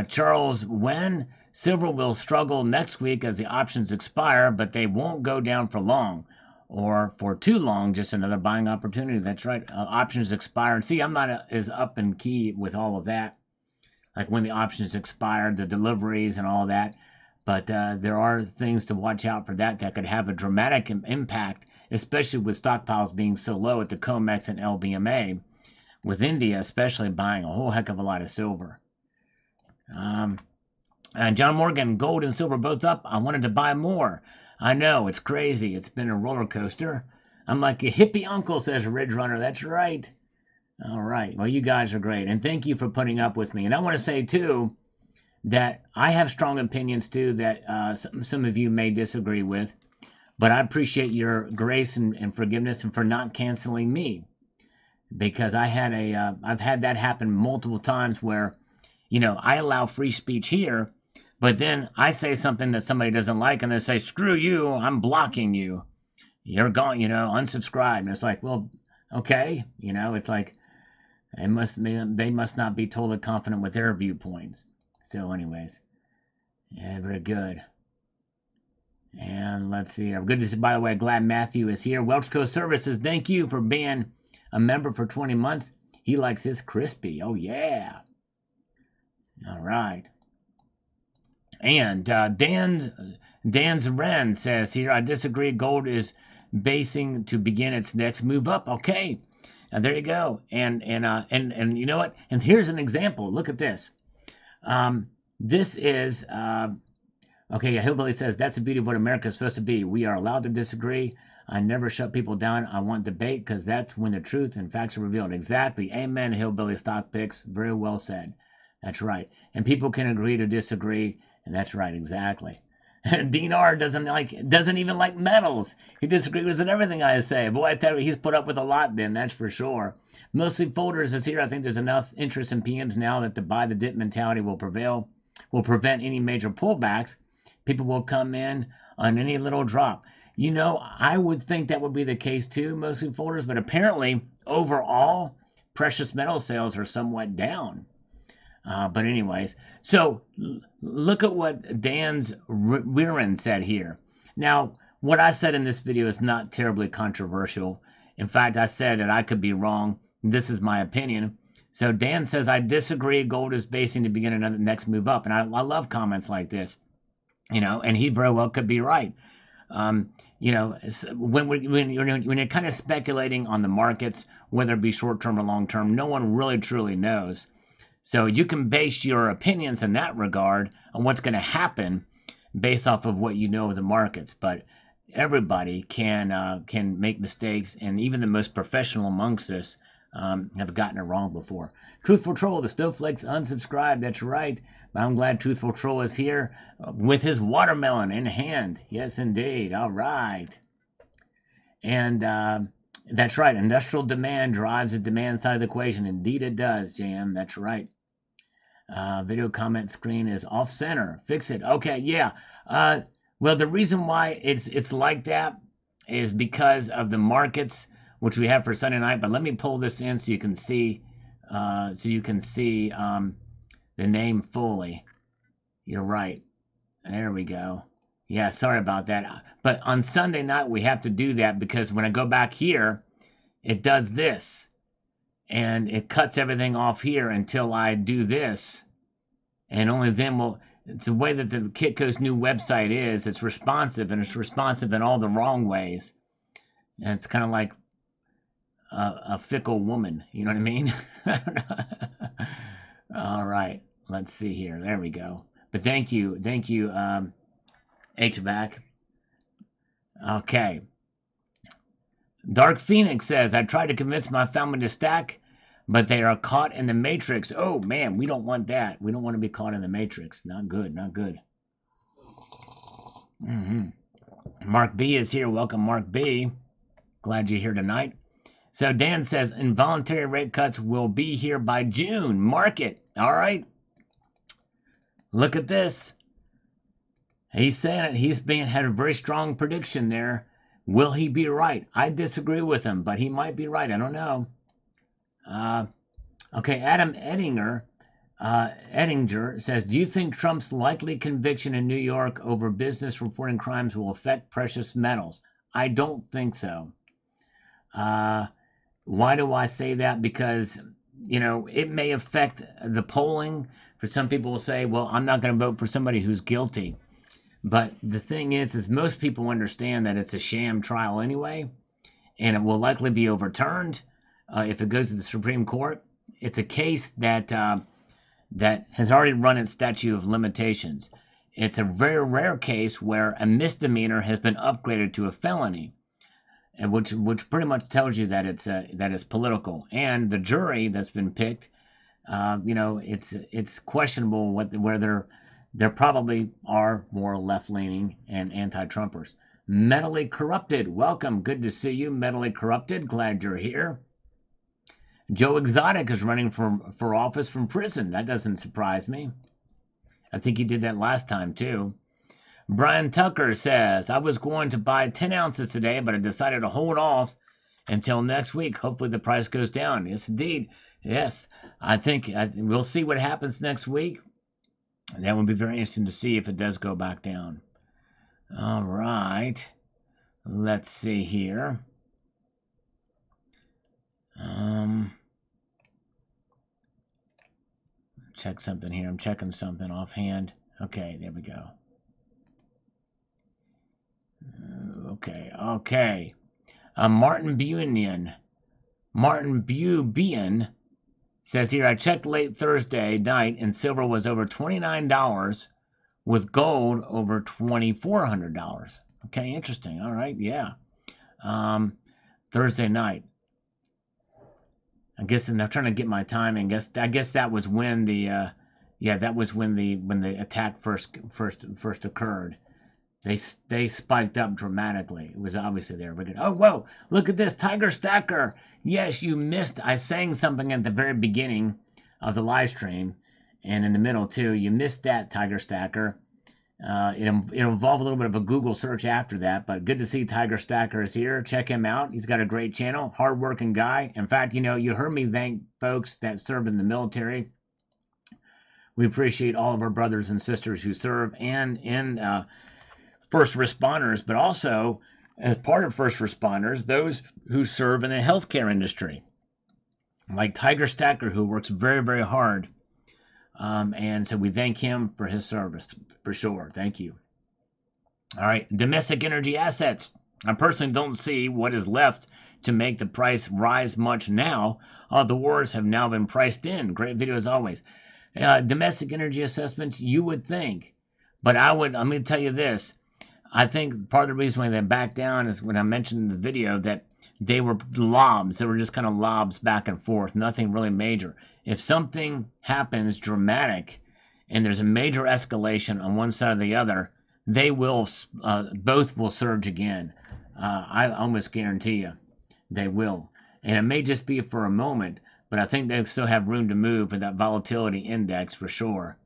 Charles, when silver will struggle next week as the options expire, but they won't go down for long or for too long, just another buying opportunity. That's right. Options expire. And see, I'm not as up in key with all of that, like when the options expire, the deliveries and all that. But there are things to watch out for that could have a dramatic impact, especially with stockpiles being so low at the COMEX and LBMA, with India especially buying a whole heck of a lot of silver. And John Morgan, gold and silver both up. I wanted to buy more. I know, it's crazy. It's been a roller coaster. I'm like a hippie uncle, says Ridge Runner. That's right. All right. Well, you guys are great. And thank you for putting up with me. And I want to say, too, that I have strong opinions, too, that some of you may disagree with. But I appreciate your grace and forgiveness and for not canceling me. Because I've had that happen multiple times where, I allow free speech here, but then I say something that somebody doesn't like, and they say, "Screw you! I'm blocking you. You're gone. Unsubscribe." And it's like, well, okay. It's like they must not be totally confident with their viewpoints. So, anyways, yeah, very good. And let's see. Good to see. By the way, glad Matthew is here. Welch Coast Services. Thank you for being a member for 20 months. He likes his crispy. Oh yeah. All right. And Dan's Wren says here, I disagree. Gold is basing to begin its next move up. Okay. And there you go. And you know what? And here's an example. Look at this. This is okay. Yeah, Hillbilly says that's the beauty of what America is supposed to be. We are allowed to disagree. I never shut people down. I want debate because that's when the truth and facts are revealed. Exactly. Amen, Hillbilly Stock Picks. Very well said. That's right. And people can agree to disagree, and that's right, exactly. Dean R doesn't even like metals. He disagrees with everything I say. Boy, I tell you, he's put up with a lot then, that's for sure. Mostly folders is here. I think there's enough interest in PMs now that the buy the dip mentality will prevent any major pullbacks. People will come in on any little drop. I would think that would be the case too, mostly folders, but apparently overall precious metal sales are somewhat down. But anyways, so look at what Dan's Weirin said here. Now, what I said in this video is not terribly controversial. In fact, I said that I could be wrong. This is my opinion. So Dan says, I disagree. Gold is basing to begin another next move up. And I love comments like this, and he very well could be right. When you're kind of speculating on the markets, whether it be short term or long term, no one really truly knows. So you can base your opinions in that regard on what's going to happen based off of what you know of the markets. But everybody can make mistakes, and even the most professional amongst us have gotten it wrong before. Truthful Troll, the Snowflakes unsubscribed. That's right. I'm glad Truthful Troll is here with his watermelon in hand. Yes, indeed. All right. And that's right. Industrial demand drives the demand side of the equation. Indeed it does, Jam. That's right. Video comment screen is off center. Fix it. Okay, yeah. Well, the reason why it's like that is because of the markets, which we have for Sunday night. But let me pull this in so you can see the name fully. You're right. There we go. Yeah, sorry about that. But on Sunday night, we have to do that because when I go back here, it does this. And it cuts everything off here until I do this. And only then it's the way that the Kitco's new website is. It's responsive, and it's responsive in all the wrong ways. And it's kind of like a fickle woman. You know what I mean? All right. Let's see here. There we go. But thank you, HVAC. Okay. Dark Phoenix says, I tried to convince my family to stack, but they are caught in the matrix. Oh, man, we don't want that. We don't want to be caught in the matrix. Not good, not good. Mark B is here. Welcome, Mark B. Glad you're here tonight. So Dan says involuntary rate cuts will be here by June. Mark it. All right. Look at this. He's saying it. He's had a very strong prediction there. Will he be right? I disagree with him, but he might be right. I don't know. Okay, Adam Ettinger says, do you think Trump's likely conviction in New York over business reporting crimes will affect precious metals? I don't think so. Why do I say that? Because, it may affect the polling. For some people will say, well, I'm not going to vote for somebody who's guilty. But the thing is most people understand that it's a sham trial anyway, and it will likely be overturned if it goes to the Supreme Court. It's a case that has already run its statute of limitations. It's a very rare case where a misdemeanor has been upgraded to a felony, and which pretty much tells you that it's political. And the jury that's been picked, it's questionable whether there probably are more left-leaning and anti-Trumpers. Mentally Corrupted, welcome. Good to see you, Mentally Corrupted. Glad you're here. Joe Exotic is running for office from prison. That doesn't surprise me. I think he did that last time, too. Brian Tucker says, I was going to buy 10 ounces today, but I decided to hold off until next week. Hopefully the price goes down. Yes, indeed. Yes, I think we'll see what happens next week. That would be very interesting to see if it does go back down. All right. Let's see here. Check something here. I'm checking something offhand. Okay, there we go. Okay. Martin Bubian says here, I checked late Thursday night and silver was over $29 with gold over $2,400. Okay, interesting. All right, yeah. Thursday night. I guess, and I'm trying to get my timing. I guess that was when the when the attack first occurred. They spiked up dramatically. It was obviously there. But oh, whoa, look at this, Tiger Stacker. Yes, you missed. I sang something at the very beginning of the live stream, and in the middle too. You missed that, Tiger Stacker. It involved a little bit of a Google search after that, but good to see Tiger Stacker is here. Check him out. He's got a great channel, hardworking guy. In fact, you heard me thank folks that serve in the military. We appreciate all of our brothers and sisters who serve and in first responders, but also as part of first responders, those who serve in the healthcare industry, like Tiger Stacker, who works very, very hard. And so we thank him for his service, for sure. Thank you. All right, domestic energy assets. I personally don't see what is left to make the price rise much now. All the wars have now been priced in. Great video as always. Domestic energy assessments, you would think. But I'm going to tell you this. I think part of the reason why they backed down is when I mentioned in the video that they were lobs. They were just kind of lobs back and forth. Nothing really major. If something happens dramatic and there's a major escalation on one side or the other, they will both will surge again. I almost guarantee you they will. And it may just be for a moment, but I think they still have room to move for that volatility index for sure.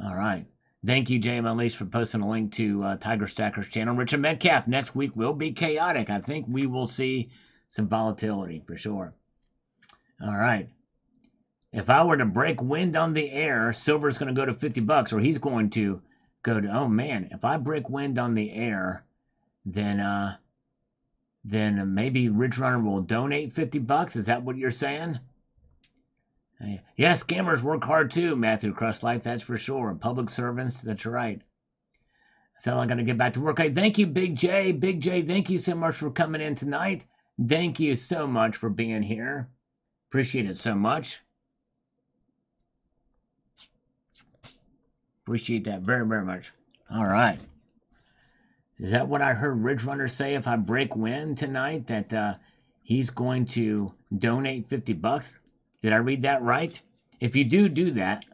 All right. Thank you, JM Unleashed, for posting a link to Tiger Stacker's channel. Richard Metcalf, next week will be chaotic. I think we will see some volatility for sure. All right. If I were to break wind on the air, silver's going to go to $50, or he's going to go to, oh man, if I break wind on the air, then maybe Rich Runner will donate $50. Is that what you're saying? Yeah, scammers work hard too, Matthew Crustlife, that's for sure. Public servants, that's right. So I got to get back to work. Okay, thank you, Big J. Big J, thank you so much for coming in tonight. Thank you so much for being here. Appreciate it so much. Appreciate that very, very much. All right. Is that what I heard Ridge Runner say? If I break wind tonight, that he's going to donate $50? Did I read that right? If you do that,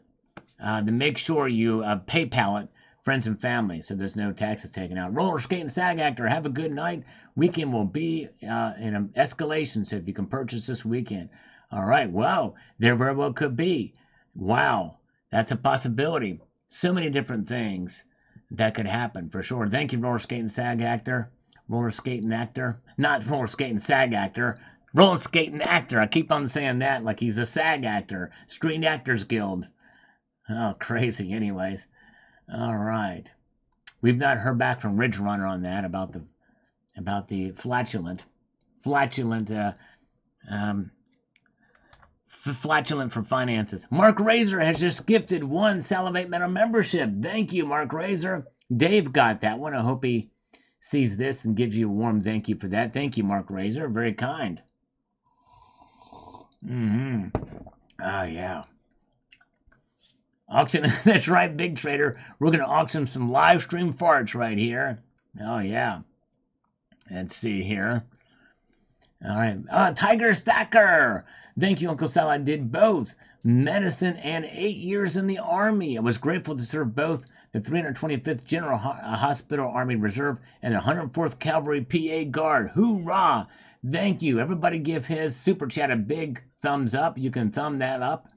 then make sure you PayPal it friends and family, so there's no taxes taken out. Roller skate and SAG actor, have a good night. Weekend will be in an escalation, so if you can purchase this weekend. All right, well, there very well could be. Wow, that's a possibility. So many different things that could happen for sure. Thank you, roller skating SAG actor. Roller skating actor. Not roller skating SAG actor. Roller skating actor. I keep on saying that like he's a SAG actor. Screen Actors Guild. Oh, crazy. Anyways. All right. We've not heard back from Ridge Runner on that about the flatulent flatulent for finances. Mark Razor has just gifted 1 Salivate Metal membership. Thank you, Mark Razor. Dave got that one. I hope he sees this and gives you a warm thank you for that. Thank you, Mark Razor. Very kind. Oh, yeah. Auction. That's right, Big Trader. We're going to auction some live stream farts right here. Oh, yeah. Let's see here. All right. Tiger Stacker. Thank you, Uncle Sal. I did both medicine and 8 years in the Army. I was grateful to serve both the 325th General Hospital Army Reserve and the 104th Cavalry PA Guard. Hoorah! Thank you. Everybody give his super chat a big thumbs up. You can thumb that up.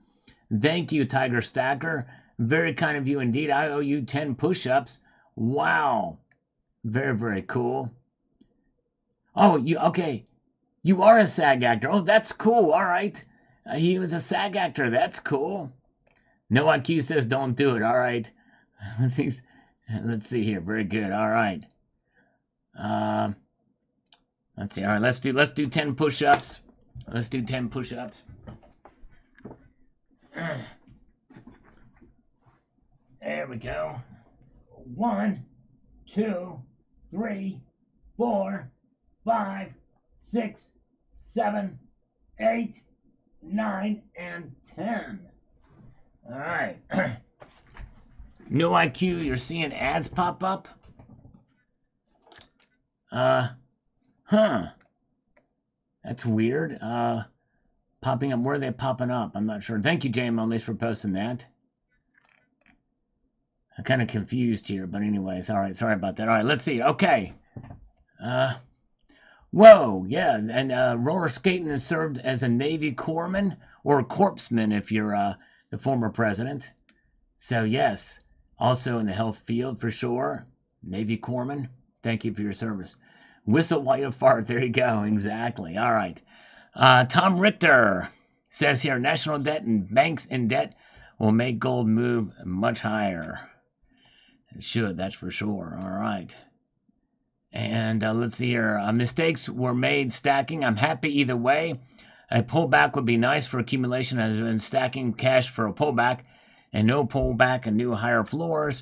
Thank you, Tiger Stacker. Very kind of you indeed. I owe you 10 push-ups. Wow. Very, very cool. Oh, okay. You are a SAG actor. Oh, that's cool. All right. He was a SAG actor. That's cool. No IQ says don't do it. All right. Let's see here. Very good. All right. Let's see. All right. Let's do 10 push-ups. Let's do 10 push-ups. There we go. 1, 2, 3, 4, 5, 6, 7, 8, 9, and 10. All right. No IQ, you're seeing ads pop up? That's weird. Popping up. Where are they popping up? I'm not sure. Thank you, JML, at least for posting that. I'm kind of confused here, but anyways, all right. Sorry about that. All right, let's see. Okay. Whoa, yeah, and roller skating has served as a Navy corpsman or corpsman if you're the former president. So yes, also in the health field for sure. Navy corpsman. Thank you for your service. Whistle while you fart. There you go. Exactly. All right. Tom Richter says here, national debt and banks in debt will make gold move much higher. It should, that's for sure. All right. And let's see here. Mistakes were made stacking. I'm happy either way. A pullback would be nice for accumulation. Has been stacking cash for a pullback, and no pullback and new higher floors.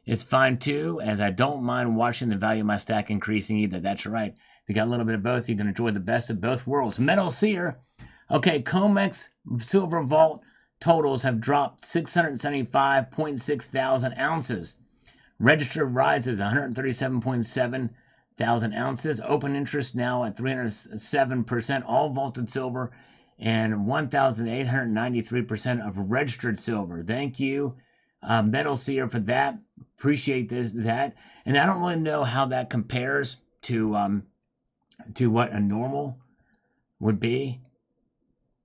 It's fine too, as I don't mind watching the value of my stack increasing either. That's right. If you got a little bit of both, you can enjoy the best of both worlds. Metal Seer. Okay, COMEX Silver Vault totals have dropped 675.6 thousand ounces. Registered rises 137.7 thousand ounces. Open interest now at 307%, all vaulted silver, and 1,893% of registered silver. Thank you, Metal Seer, for that. Appreciate that. And I don't really know how that compares to what a normal would be.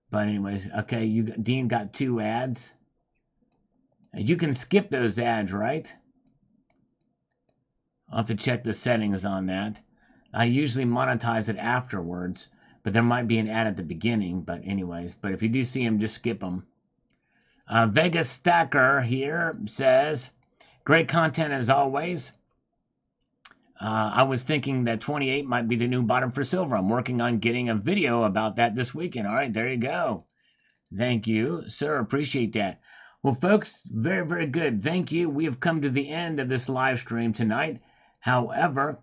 But anyways, okay, Dean got 2 ads. You can skip those ads, right? I'll have to check the settings on that. I usually monetize it afterwards, but there might be an ad at the beginning. But anyways, but if you do see them, just skip them. Vegas Stacker here says, great content as always. I was thinking that 28 might be the new bottom for silver. I'm working on getting a video about that this weekend. All right, there you go. Thank you, sir. Appreciate that. Well, folks, very, very good. Thank you. We have come to the end of this live stream tonight. However,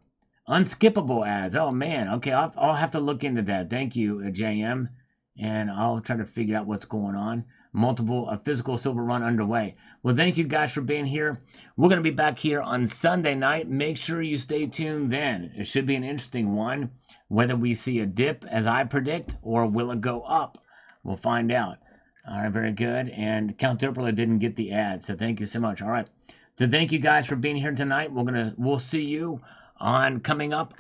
unskippable ads. Oh, man. Okay, I'll have to look into that. Thank you, JM. And I'll try to figure out what's going on. Multiple physical silver run underway. Well, thank you guys for being here. We're going to be back here on Sunday night. Make sure you stay tuned then. It should be an interesting one. Whether we see a dip, as I predict, or will it go up? We'll find out. All right, very good. And Count Dipperla didn't get the ad, so thank you so much. All right. So thank you guys for being here tonight. We'll see you on coming up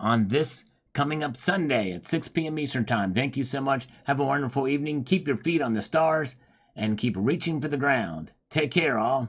Sunday at 6 p.m. Eastern Time. Thank you so much. Have a wonderful evening. Keep your feet on the stars and keep reaching for the ground. Take care, all.